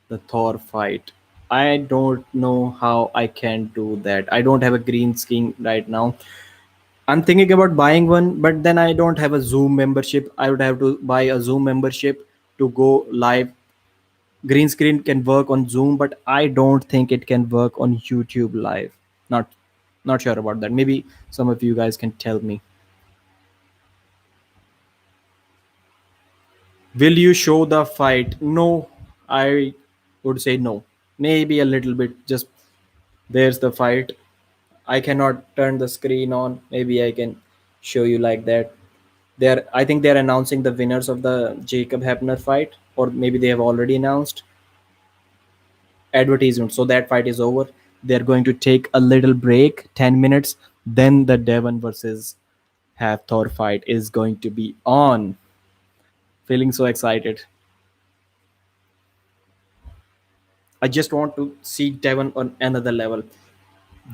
the Thor fight. I don't know how I can do that. I don't have a green screen right now. I'm thinking about buying one, but then I don't have a Zoom membership. I would have to buy a Zoom membership to go live. Green screen can work on Zoom, but I don't think it can work on YouTube live. Not not sure about that. Maybe some of you guys can tell me. Will you show the fight? No, I would say no. Maybe a little bit. Just there's the fight. I cannot turn the screen on. Maybe I can show you like that. I think they're announcing the winners of the Jacob Hebner fight, or maybe they have already announced advertisement. So that fight is over. They're going to take a little break, 10 minutes. Then the Devon versus Hafthor fight is going to be on. Feeling so excited. I just want to see Devon on another level.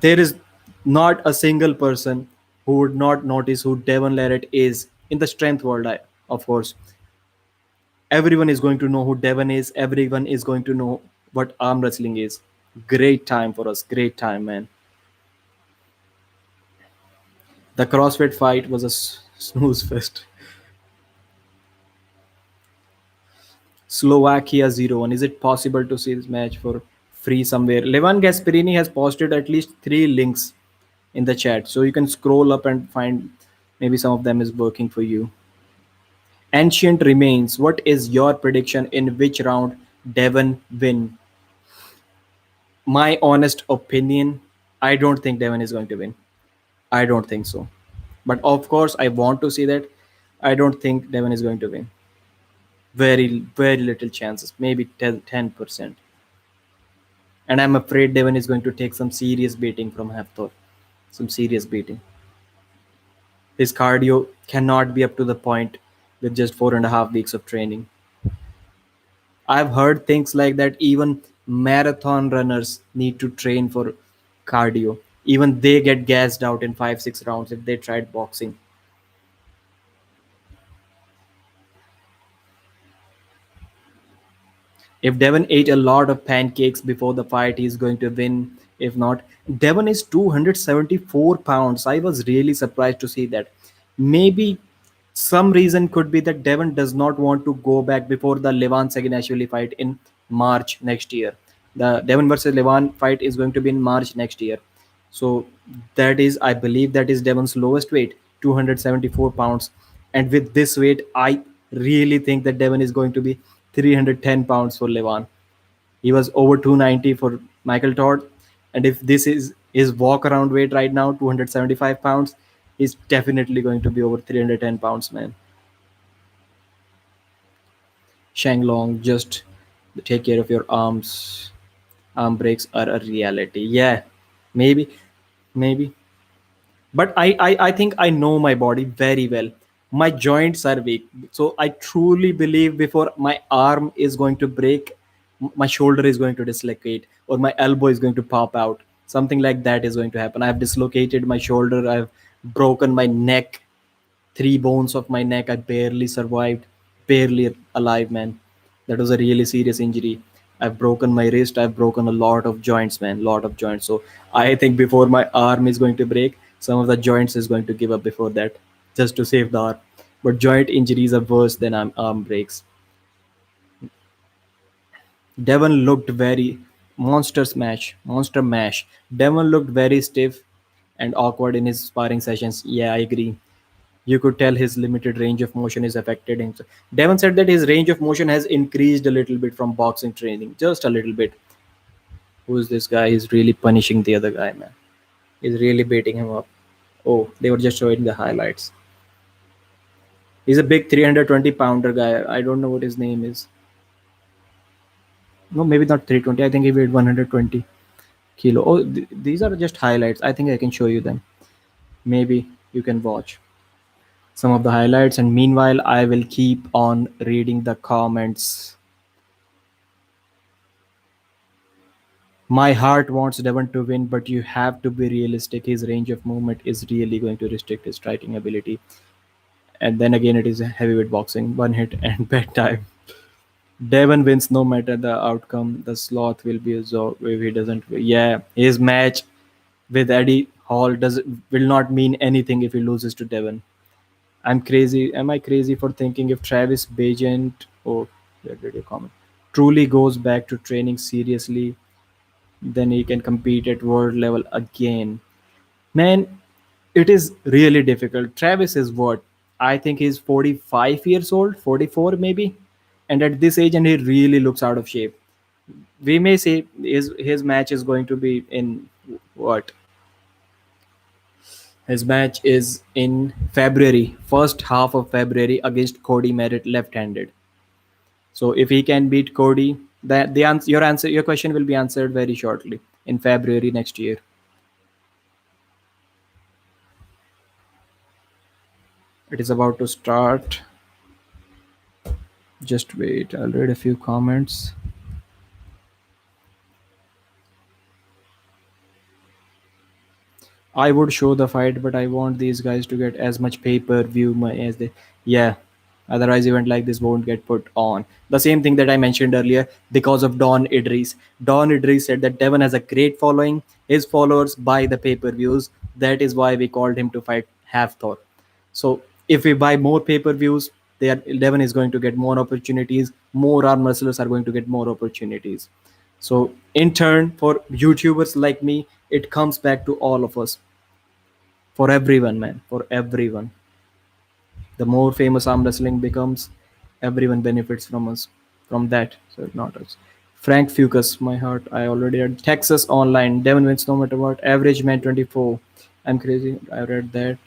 There is not a single person who would not notice who Devon Larratt is in the strength world. Of course, everyone is going to know who Devon is. Everyone is going to know what arm wrestling is. Great time for us. Great time, man. The CrossFit fight was a snooze fest. Slovakia 0-1. Is it possible to see this match for free somewhere? Levan Gasperini has posted at least three links in the chat. So you can scroll up and find maybe some of them is working for you. Ancient Remains. What is your prediction in which round Devon win? My honest opinion, I don't think Devon is going to win. I don't think so. But of course, I want to see that. I don't think Devon is going to win. Very, very little chances. Maybe 10%. And I'm afraid Devon is going to take some serious beating from Hafthor. Some serious beating. His cardio cannot be up to the point with just 4.5 weeks of training. I've heard things like that even marathon runners need to train for cardio. Even they get gassed out in 5, 6 rounds if they tried boxing. If Devon ate a lot of pancakes before the fight, he's going to win. If not, Devon is 274 pounds. I was really surprised to see that. Maybe some reason could be that Devon does not want to go back before the Levan Saginashvili fight in March next year. The Devon versus Levan fight is going to be in March next year. So that is, I believe, that is Devon's lowest weight, 274 pounds. And with this weight, I really think that Devon is going to be 310 pounds for Levan. He was over 290 for Michael Todd. And if this is his walk around weight right now, 275 pounds, he's definitely going to be over 310 pounds, man. Shanglong, just take care of your arms. Arm breaks are a reality. Yeah, maybe, maybe. But I think I know my body very well. My joints are weak, so I truly believe before my arm is going to break, my shoulder is going to dislocate or my elbow is going to pop out. Something like that is going to happen. I've dislocated my shoulder, I've broken my neck, three bones of my neck. I barely survived, barely alive, man. That was a really serious injury. I've broken my wrist, I've broken a lot of joints, man, lot of joints. So I think before my arm is going to break, some of the joints is going to give up before that, just to save the arm. But joint injuries are worse than arm breaks. Devon looked very monster mash. Devon looked very stiff and awkward in his sparring sessions. Yeah, I agree. You could tell his limited range of motion is affected him. Devon said that his range of motion has increased a little bit from boxing training, just a little bit. Who is this guy? He's really punishing the other guy, man. He's really beating him up. Oh, they were just showing the highlights. He's a big 320 pounder guy. I don't know what his name is. No, maybe not 320. I think he weighed 120 kilo. Oh, these are just highlights. I think I can show you them. Maybe you can watch some of the highlights, and meanwhile I will keep on reading the comments. My heart wants Devon to win, but you have to be realistic. His range of movement is really going to restrict his striking ability. And then again, it is heavyweight boxing, one hit and bedtime. Devon wins no matter the outcome. The sloth will be absorbed if he doesn't. Yeah, his match with Eddie Hall does will not mean anything if he loses to Devon. I'm crazy. Am I crazy for thinking if Travis Bajent, oh, where did you comment? Truly goes back to training seriously, then he can compete at world level again. Man, it is really difficult. Travis is what? I think he's 45 years old, 44 maybe. And at this age, and he really looks out of shape. We may say his match is going to be in what? His match is in February, first half of February against Cody Merritt left-handed. So if he can beat Cody, that the answer, your question will be answered very shortly in February next year. It is about to start. Just wait. I'll read a few comments. I would show the fight, but I want these guys to get as much pay-per-view money as they. Yeah. Otherwise, event like this won't get put on. The same thing that I mentioned earlier because of Don Idris. Don Idris said that Devon has a great following. His followers buy the pay-per-views. That is why we called him to fight Hafthor. So if we buy more pay-per-views, Devon is going to get more opportunities. More arm wrestlers are going to get more opportunities. So in turn, for YouTubers like me, it comes back to all of us, for everyone, man, for everyone. The more famous arm wrestling becomes, everyone benefits from us, from that. So not us. Frank Fucus, my heart. I already read Texas Online. Devon wins no matter what. Average man 24. I'm crazy. I read that.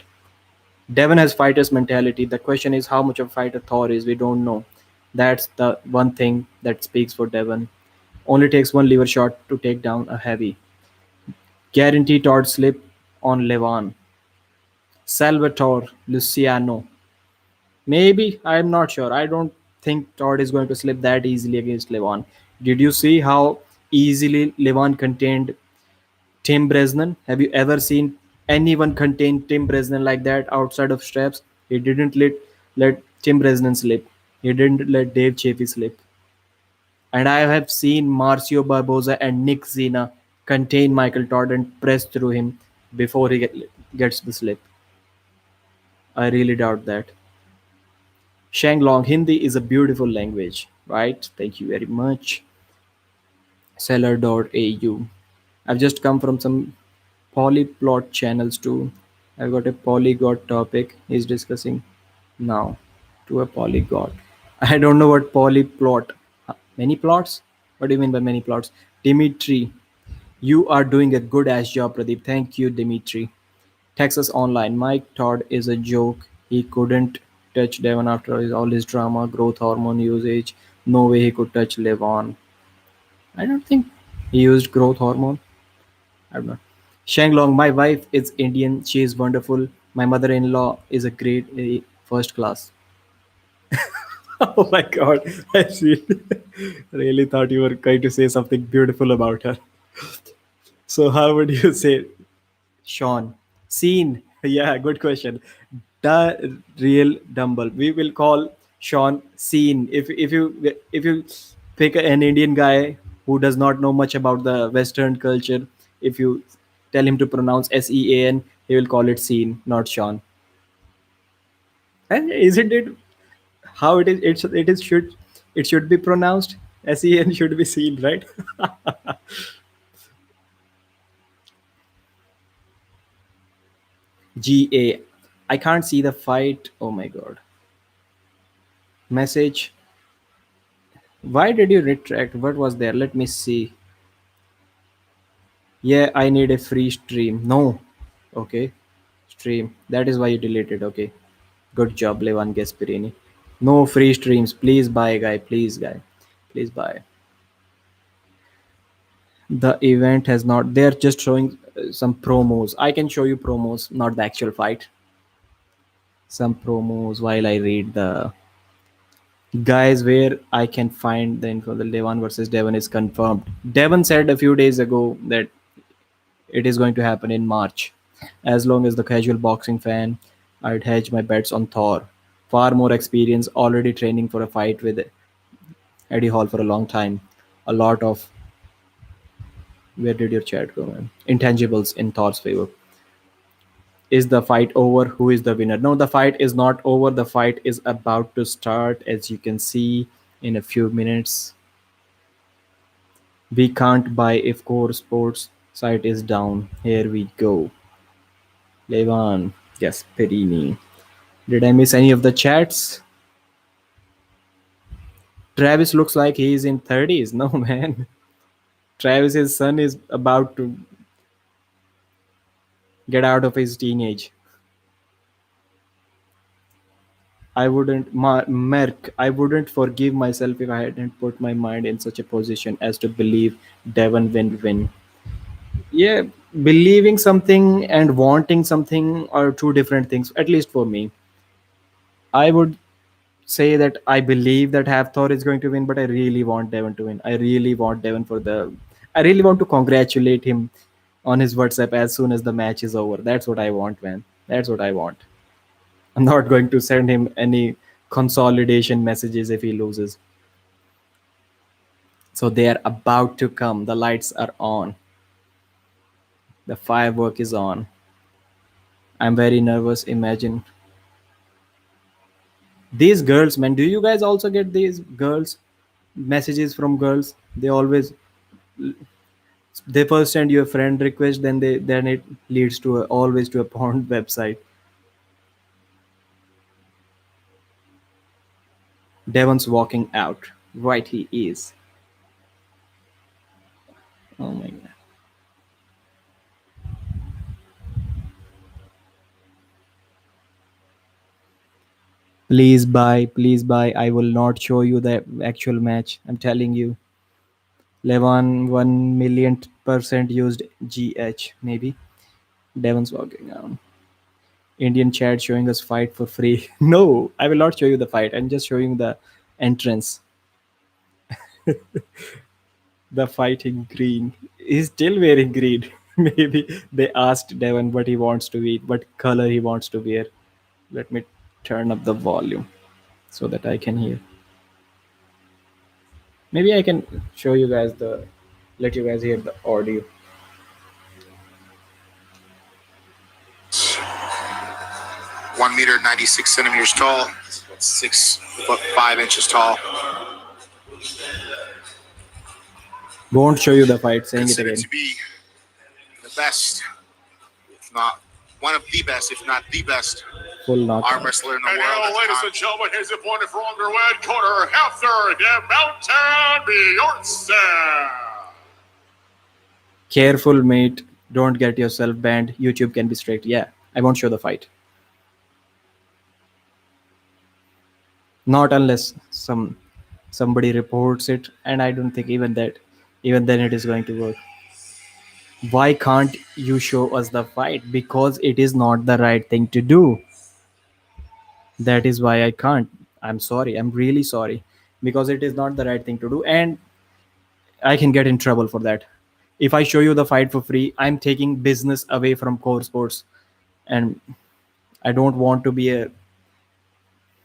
Devon has fighter's mentality. The question is how much of a fighter Thor is. We don't know. That's the one thing that speaks for Devon. Only takes one liver shot to take down a heavy. Guarantee Todd slip on Levan. Salvatore Luciano. Maybe, I'm not sure. I don't think Todd is going to slip that easily against Levan. Did you see how easily Levan contained Tim Bresnan? Have you ever seen anyone contain Tim Bresnan like that outside of straps? He didn't let Tim Bresnan slip. He didn't let Dave Chaffee slip. And I have seen Marcio Barboza and Nick Zena contain Michael Todd and press through him before he gets the slip. I really doubt that. Shanglong, Hindi is a beautiful language, right? Thank you very much. Seller.au. I've just come from some polyplot channels too. I've got a polyglot topic he's discussing now to a polyglot. I don't know what polyplot. Many plots? What do you mean by many plots? Dimitri, you are doing a good ass job, Pradeep. Thank you, Dimitri. Texas Online. Mike Todd is a joke. He couldn't touch Devon after all his drama, growth hormone usage. No way he could touch Levon. I don't think he used growth hormone. I don't know. Shanglong, my wife is Indian. She is wonderful. My mother-in-law is a great first class. Oh my god! I really thought you were going to say something beautiful about her. So how would you say Sean? Scene. Yeah, good question. The real Dumble. We will call Sean Scene. If you pick an Indian guy who does not know much about the Western culture, if you tell him to pronounce Sean, he will call it Scene, not Sean. And isn't it how it is? It should be pronounced. Sen should be seen, right? GA. I can't see the fight. Oh my god. Message. Why did you retract? What was there? Let me see. Yeah, I need a free stream. No. Okay. Stream. That is why you deleted. Okay. Good job, Levan Gasperini. No free streams. Please buy, guy. Please, guy. Please buy. The event has not. They're just showing some promos. I can show you promos, not the actual fight. Some promos while I read the guys where I can find the info. The Devon versus Devon is confirmed. Devon said a few days ago that it is going to happen in March. As long as the casual boxing fan, I'd hedge my bets on Thor. Far more experience, already training for a fight with Eddie Hall for a long time. A lot of where did your chat go, man? Intangibles in Thor's favor. Is the fight over? Who is the winner? No, the fight is not over. The fight is about to start, as you can see in a few minutes. We can't buy if Core Sports site is down. Here we go. Levan, yes, Perini. Did I miss any of the chats? Travis looks like he's in 30s. No, man. Travis's son is about to get out of his teenage. Merk, I wouldn't forgive myself if I hadn't put my mind in such a position as to believe Devon will win. Yeah, believing something and wanting something are two different things, at least for me. I would say that I believe that Hafthor is going to win, but I really want Devon to win. I really want Devon for the. I really want to congratulate him on his WhatsApp as soon as the match is over. That's what I want, man. That's what I want. I'm not going to send him any consolidation messages if he loses. So they are about to come. The lights are on. The firework is on. I'm very nervous. Imagine these girls, man. Do you guys also get these girls messages from girls? They always they first send you a friend request, then it leads to always to a porn website. Devon's walking out. Right, he is. Oh my god. Please buy. I will not show you the actual match. I'm telling you. Levon 1 million% used GH, maybe. Devon's walking out. Indian chat showing us fight for free. No, I will not show you the fight. I'm just showing the entrance. The fighting green. He's still wearing green. Maybe they asked Devon what he wants to eat, what color he wants to wear. Let me turn up the volume so that I can hear. Maybe I can show you guys the let you guys hear the audio. 1 meter 96 centimeters tall, 6'5" tall. Won't show you the fight, saying it Considered again. to be the best, if not one of the best, if not the best Full arm knockout. wrestler in the And world. now, ladies and gentlemen, his opponent from the red corner, Hafthor, the Mountain Beyonce. Careful, mate. Don't get yourself banned. YouTube can be strict. Yeah, I won't show the fight. Not unless somebody reports it, and I don't think even then it is going to work. Why can't you show us the fight? Because it is not the right thing to do. That is why I can't. I'm sorry. I'm really sorry. Because it is not the right thing to do, and I can get in trouble for that. If I show you the fight for free, I'm taking business away from core sports, and I don't want to be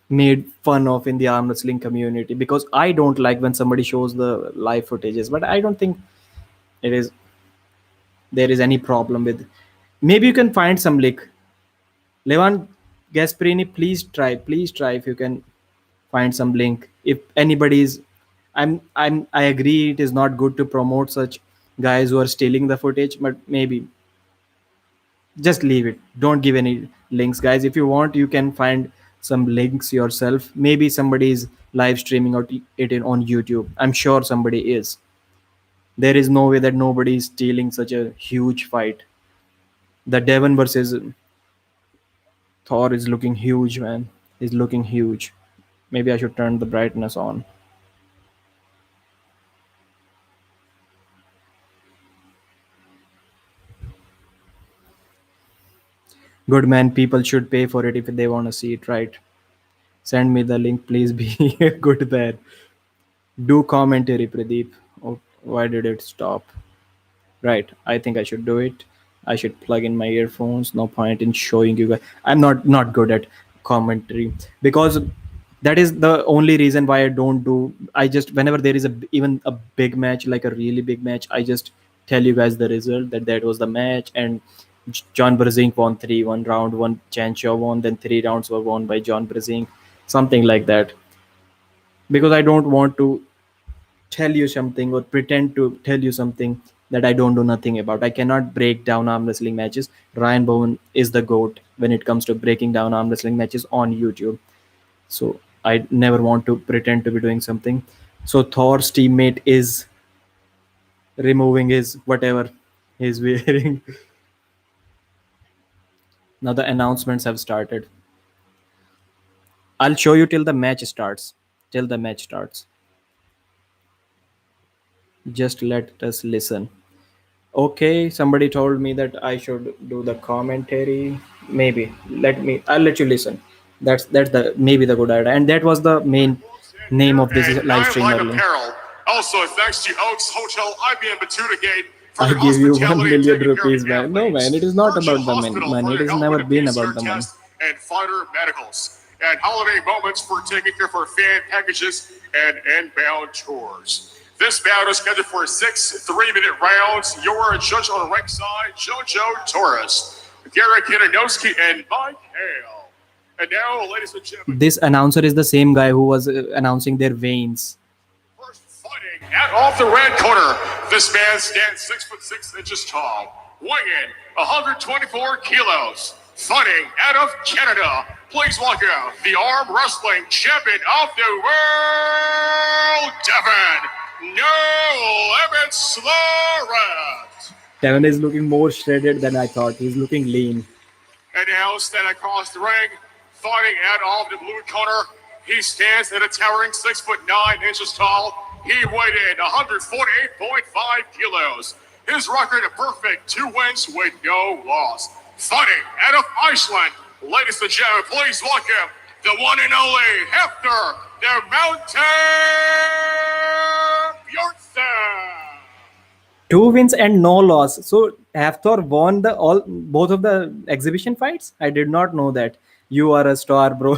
made fun of in the arm wrestling community because I don't like when somebody shows the live footages. But I don't think it is there is any problem with. Maybe you can find some link. Levan Gasparini, please try if you can find some link. If anybody's, I agree it is not good to promote such guys who are stealing the footage, but maybe just leave it. Don't give any links, guys. If you want, you can find some links yourself. Maybe somebody is live streaming on YouTube. I'm sure somebody is. There is no way that nobody is stealing such a huge fight. The Devon versus Thor is looking huge, man. Is looking huge. Maybe I should turn the brightness on. Good man, people should pay for it if they want to see it, right? Send me the link, please. Be a good man. Do commentary, Pradeep. Oh, why did it stop? Right, I think I should do it. I should plug in my earphones. No point in showing you guys. I'm not good at commentary because that is the only reason why I don't do. I just whenever there is even a big match, like a really big match, I just tell you guys the result that was the match, and John Brzezinski won 3-1 round one. Chan Shaw won, then 3 rounds were won by John Brzezinski, something like that. Because I don't want to tell you something or pretend to tell you something that I don't know nothing about. I cannot break down arm wrestling matches. Ryan Bowen is the GOAT when it comes to breaking down arm wrestling matches on YouTube. So I never want to pretend to be doing something. So Thor's teammate is removing his whatever he's wearing. Now the announcements have started. I'll show you till the match starts. Till the match starts. Just let us listen. Okay, somebody told me that I should do the commentary. Maybe. I'll let you listen. That's the maybe the good idea, and that was the main name of this And live stream Nightlight earlier. Apparel. Also, thanks to Oaks Hotel IBM Batuta Gate for I their give you one hospitality and million taking care of rupees, the man. No, man, it is athletes. not Virgin about the Hospital money. for It their has help never with been the about PCR the money. test and Fighter Medicals. And Holiday Moments for taking care of our fan packages and inbound tours. This bout is scheduled for 6 3-minute rounds. Your judge on the ringside, Jojo Torres, Garrett Kinanowski, and Mike Hale. And now, ladies and gentlemen, This announcer is the same guy who was announcing their veins. first fighting out off the red corner. This man stands 6'6" tall, weighing 124 kilos. Fighting out of Canada, please welcome the arm wrestling champion of the world, Devon No Limit Slaughter. Devon is looking more shredded than I thought. He's looking lean. And now standing across the ring, fighting out of the blue corner. He stands at a towering 6'9" tall. He weighed in 148.5 kilos. His record a perfect 2 wins with no loss. Fighting out of Iceland, ladies and gentlemen, please welcome the one and only Hafthor, the Mountain Bjornsson. 2 wins and no loss. So Hafthor won the all both of the exhibition fights. I did not know that. You are a star, bro.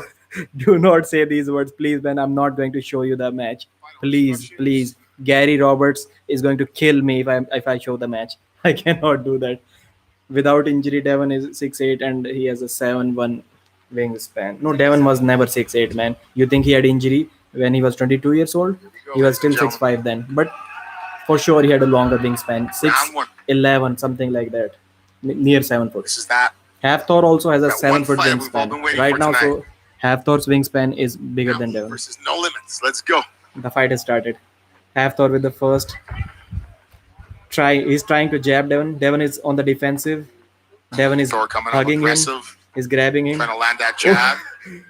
Do not say these words, please, man. I'm not going to show you the match. Please, please. Gary Roberts is going to kill me if I show the match. I cannot do that. Without injury, Devon is 6'8" and he has a 7'1" wingspan. No, Devon was never 6'8", man. You think he had injury when he was 22 years old? He was still 6'5" then. But for sure, he had a longer wingspan, Round one. 6'11", something like that, near 7 foot. This is that. Hafthor also has a That 7 foot one fight we've all been wingspan waiting right for now. tonight. So Hafthor's wingspan is bigger than Round Devon. versus No Limits. Let's go. The fight has started. Hafthor with the first try. He's trying to jab Devon. Devon is on the defensive. Devon is Thor coming up hugging him. aggressive, Is grabbing him. trying to land that jab.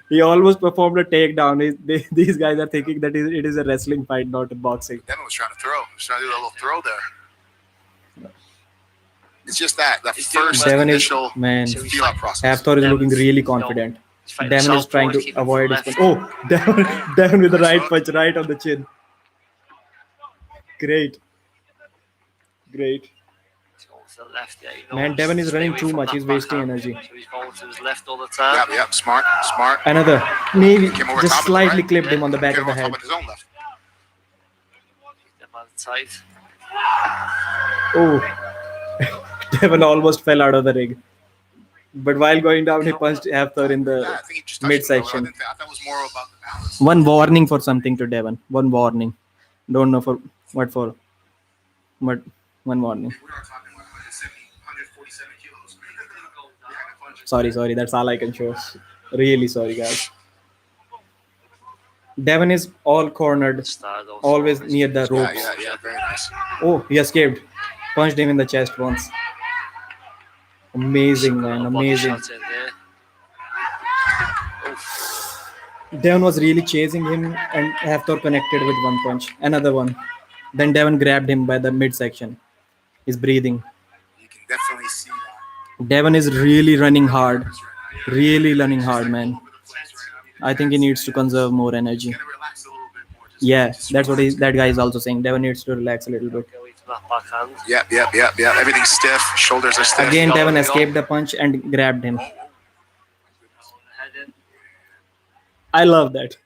He almost performed a takedown. These guys are thinking that it is a wrestling fight, not a boxing. Devon was trying to throw. He was trying to do a little throw there. It's just that first Devon is, initial man, feel out process. Hafthor is looking really confident. Devon is trying to avoid his punch. Oh, Devon with the right punch right on the chin. Great. Great. Man, Devon is running too much. He's wasting energy. So he's going to his left all the time. Yep, smart. Another. Maybe Came over just top of it, slightly right? clipped him on the back Came of the over top head. with his own left. Them on the tight. Oh. Devon almost fell out of the ring. But while going down, he punched Hafthor in Yeah, I the think he just touched midsection. him, though. I thought it was more about the balance. One warning for something to Devon. One warning. Don't know for what for. But one warning. We are talking about 147 kilos. Sorry. That's all I can show. Really sorry, guys. Devon is all cornered, Started also always always near the used- ropes. Yeah, very nice. Oh, he escaped. Punched him in the chest once. Amazing, man. Got a body Amazing. shot in there. Oof. Devon was really chasing him, and Hafthor connected with one punch. Another one. Then Devon grabbed him by the midsection. He's breathing. You can definitely see that. Devon is really running hard. Really running hard, man. I think he needs to conserve more energy. Gonna relax a little bit more. Yeah, that's what that guy is also saying. Devon needs to relax a little bit. Go into that backhand. Yep. Everything's stiff. Shoulders are stiff. Again, Devon escaped the punch and grabbed him. Head in. I love that.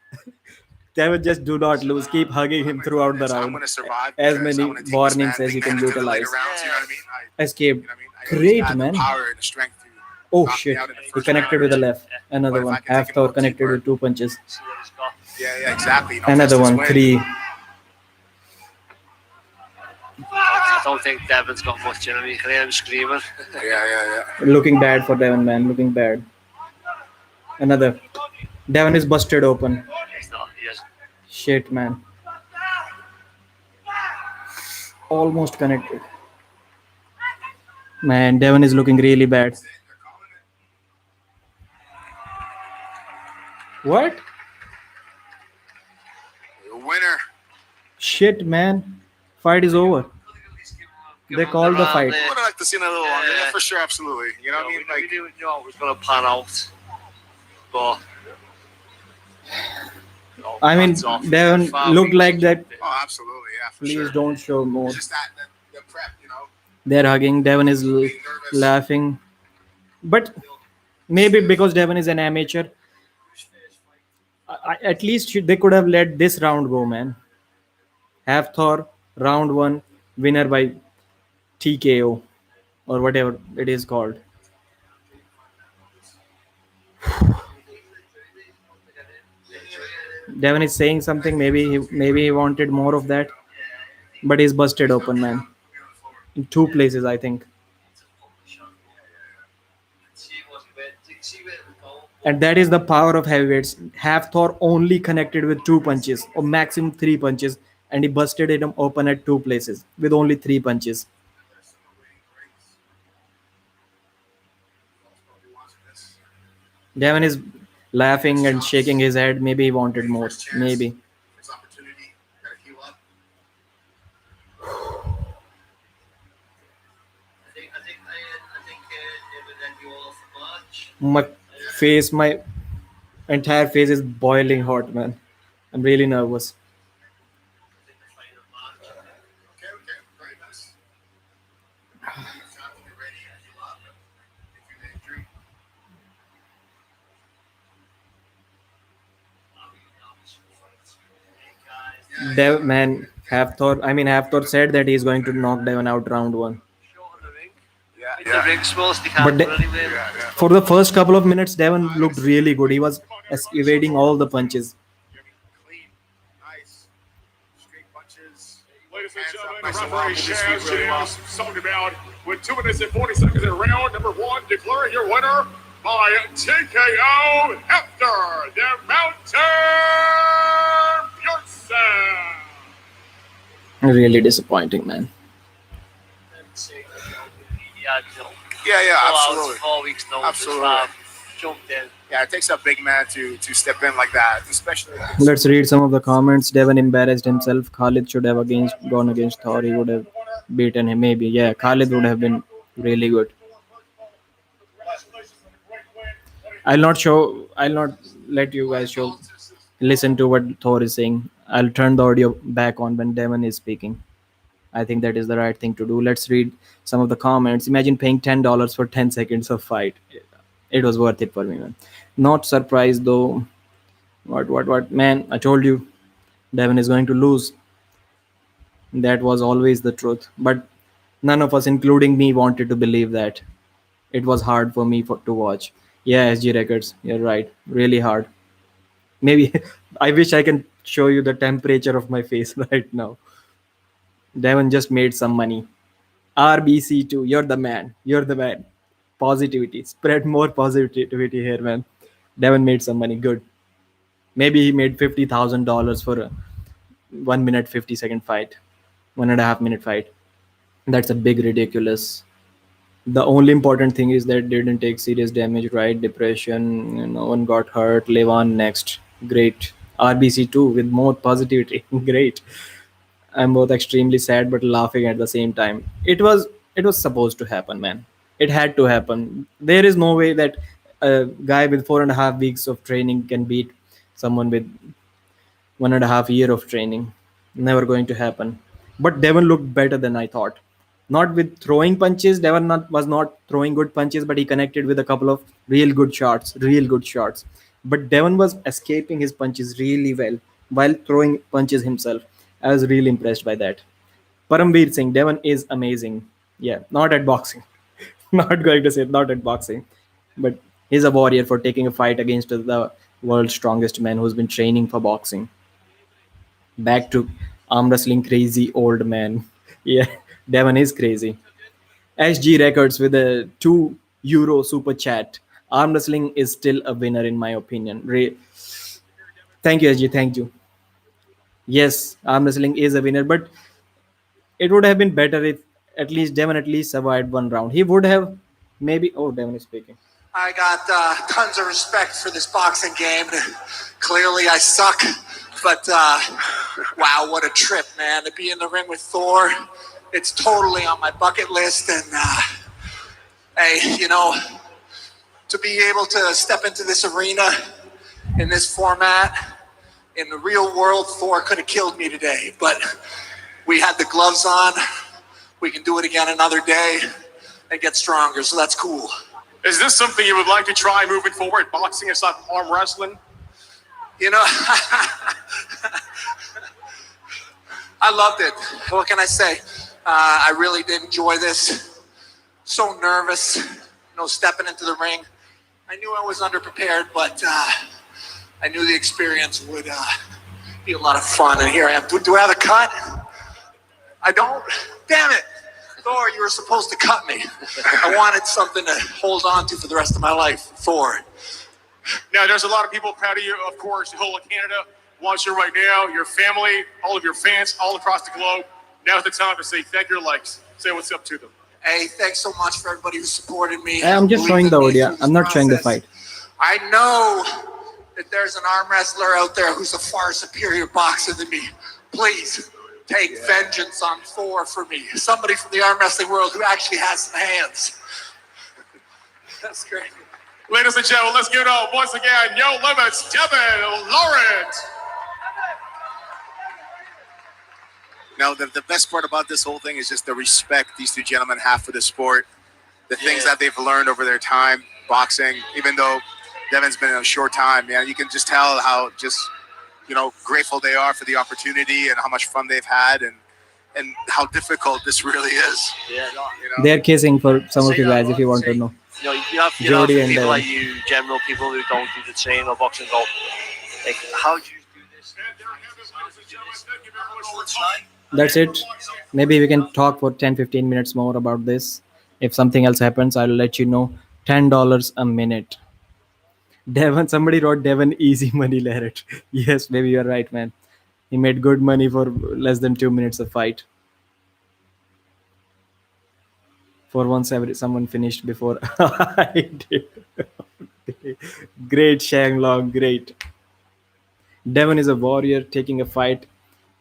Devon, just do not lose. Keep hugging him throughout the So I'm round. gonna survive. As because many I wanna take this warnings man, as you big can man into the later utilize. rounds, you know what I mean? Escaped. You know what I mean? I know Great, he's got man. The power and the strength to Oh knock me shit. out in the He first connected round. with the left. Another But if one. I can take him a Hafthor little connected deeper. with 2 punches. See what he's got. Yeah, exactly. You know, Another test his one. win. 3. I don't think Devon's got much in him. You can hear him screaming. Yeah. Looking bad for Devon, man. Looking bad. Another. Devon is busted open. He's not. He is. Shit, man. Almost connected. Man, Devon is looking really bad. What? The winner. Shit, man. Fight is over. They called the fight. I would have liked to see it a little longer. Yeah. Yeah, for sure, absolutely. You know what I mean? we Like, knew it was going to pan out. But I mean, Hats off. Devon looked like that. Oh, absolutely, yeah, for Please sure. don't show more. It's just that the prep, They're hugging. Devon is being nervous. laughing. But maybe because Devon is an amateur, at least they could have let this round go, man. Hafthor, round one, winner by TKO or whatever it is called. Devon is saying something. Maybe he wanted more of that, but he's busted open, man. In two places, I think. And that is the power of heavyweights. Hafthor only connected with two punches, or maximum three punches, and he busted it open at two places with only three punches. Devon is laughing and shaking his head. Maybe he wanted more. Maybe. First opportunity, gotta heal up. My my entire face is boiling hot, man. I'm really nervous. Okay, very nice. Time to get ready and heal up. Get through the injury. Man, Hafthor said that he's going to knock Devon out round one. Yeah, The ring smalls, they But can't do anything. for the first couple of minutes, Devon looked really good. He was evading all the punches. Clean, nice, straight punches. Ladies and Hands up, gentlemen, nice and referee long. Shaz Really well. James talking about with 2 minutes and 40 seconds in round number one, declaring your winner by TKO Hafthor, the Mountain Bjornsson. Really disappointing, man. Yeah, absolutely. 4 weeks notice. Absolutely. Jumped in. Yeah, it takes a big man to step in like that, especially. Let's read some of the comments. Devon embarrassed himself. Khalid should have gone against Thor. He would have beaten him. Maybe, yeah. Khalid would have been really good. I'll not let you guys listen to what Thor is saying. I'll turn the audio back on when Devon is speaking. I think that is the right thing to do. Let's read some of the comments. Imagine paying $10 for 10 seconds of fight. It was worth it for me, man. Not surprised though. What? Man, I told you, Devon is going to lose. That was always the truth. But none of us, including me, wanted to believe that. It was hard for me to watch. Yeah, SG Records, you're right. Really hard. Maybe I wish I can show you the temperature of my face right now. Devon just made some money. RBC2, you're the man. You're the man. Positivity. Spread more positivity here, man. Devon made some money. Good. Maybe he made $50,000 for a 1 minute 50-second fight, 1.5 minute fight. That's a big ridiculous. The only important thing is that didn't take serious damage, right? Depression, no one got hurt. Levon next. Great. RBC2 with more positivity. Great. I'm both extremely sad but laughing at the same time. It was supposed to happen, man. It had to happen. There is no way that a guy with 4.5 weeks of training can beat someone with 1.5 year of training. Never going to happen. But Devon looked better than I thought. Not with throwing punches. Was not throwing good punches, but he connected with a couple of real good shots. Real good shots. But Devon was escaping his punches really well while throwing punches himself. I was really impressed by that. Paramveer Singh, Devon is amazing. Yeah, not at boxing. Not going to say not at boxing, but he's a warrior for taking a fight against the world's strongest man who's been training for boxing. Back to arm wrestling crazy old man. Yeah, Devon is crazy. SG Records with a €2 super chat. Arm wrestling is still a winner in my opinion. Thank you, SG. Thank you. Yes, arm wrestling is a winner, but it would have been better if at least Devon at least survived one round. He would have maybe. Oh, Devon is speaking. I got tons of respect for this boxing game. Clearly, I suck, but wow, what a trip, man! To be in the ring with Thor, it's totally on my bucket list. And hey, to be able to step into this arena in this format. In the real world, Thor could have killed me today, but we had the gloves on. We can do it again another day and get stronger, so that's cool. Is this something you would like to try moving forward, boxing aside from arm wrestling? You know, I loved it. What can I say? I really did enjoy this. So nervous, stepping into the ring. I knew I was underprepared, but I knew the experience would be a lot of fun. And here I am. Do I have a cut? I don't? Damn it. Thor, you were supposed to cut me. I wanted something to hold on to for the rest of my life. Thor. Now, there's a lot of people proud of you, of course. The whole of Canada wants you right now, your family, all of your fans all across the globe. Now's the time to say thank your legs. Say what's up to them. Hey, thanks so much for everybody who supported me. I'm just showing the audio. I'm not showing the fight. I know that there's an arm wrestler out there who's a far superior boxer than me. Please take vengeance on Thor for me. Somebody from the arm wrestling world who actually has some hands. That's great. Ladies and gentlemen, let's give it up once again. No Limits, Devon Lawrence. Now, the best part about this whole thing is just the respect these two gentlemen have for the sport, the things that they've learned over their time boxing. Even though Devon's been in a short time, man, you can just tell how just grateful they are for the opportunity and how much fun they've had and how difficult this really is. Yeah, no, They're kissing for some of you guys if you want to know. you have Jody and people Devon. like you, general people who don't do the training or boxing go, like, how do you do this? That's it. Maybe we can talk for 10-15 minutes more about this. If something else happens, I'll let you know. $10 a minute. Devon, somebody wrote Devon easy money Larrett. Yes, maybe you're right, man. He made good money for less than 2 minutes of fight. For once, someone finished before I did. Great, Shanglong, great. Devon is a warrior. Taking a fight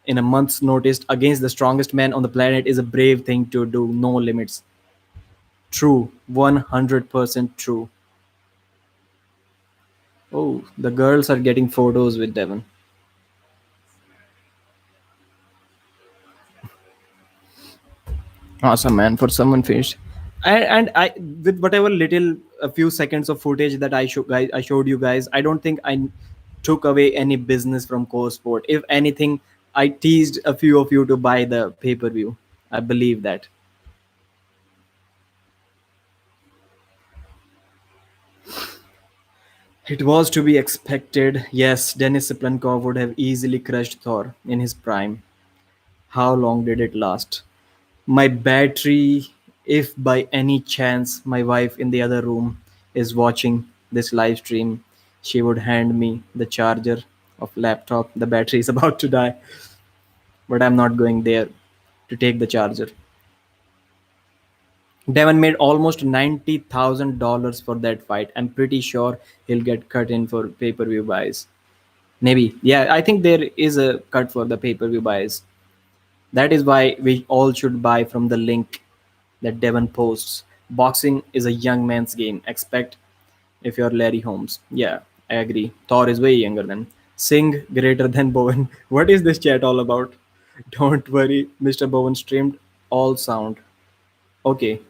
in a month's notice against the strongest man on the planet is a brave thing to do. No limits. True. 100% true. Oh, the girls are getting photos with Devon. Awesome, man. For someone finished. And I, with whatever little a few seconds of footage that I showed you guys, I don't think I took away any business from Core Sport. If anything, I teased a few of you to buy the pay-per-view. I believe that. It was to be expected. Yes, Denis Siplenkov would have easily crushed Thor in his prime. How long did it last? My battery, if by any chance my wife in the other room is watching this live stream, she would hand me the charger of laptop. The battery is about to die, but I'm not going there to take the charger. Devon made almost $90,000 for that fight. I'm pretty sure he'll get cut in for pay-per-view buys. Maybe. Yeah, I think there is a cut for the pay-per-view buys. That is why we all should buy from the link that Devon posts. Boxing is a young man's game. Expect if you're Larry Holmes. Yeah, I agree. Thor is way younger than. Singh greater than Bowen. What is this chat all about? Don't worry, Mr. Bowen streamed all sound. Okay,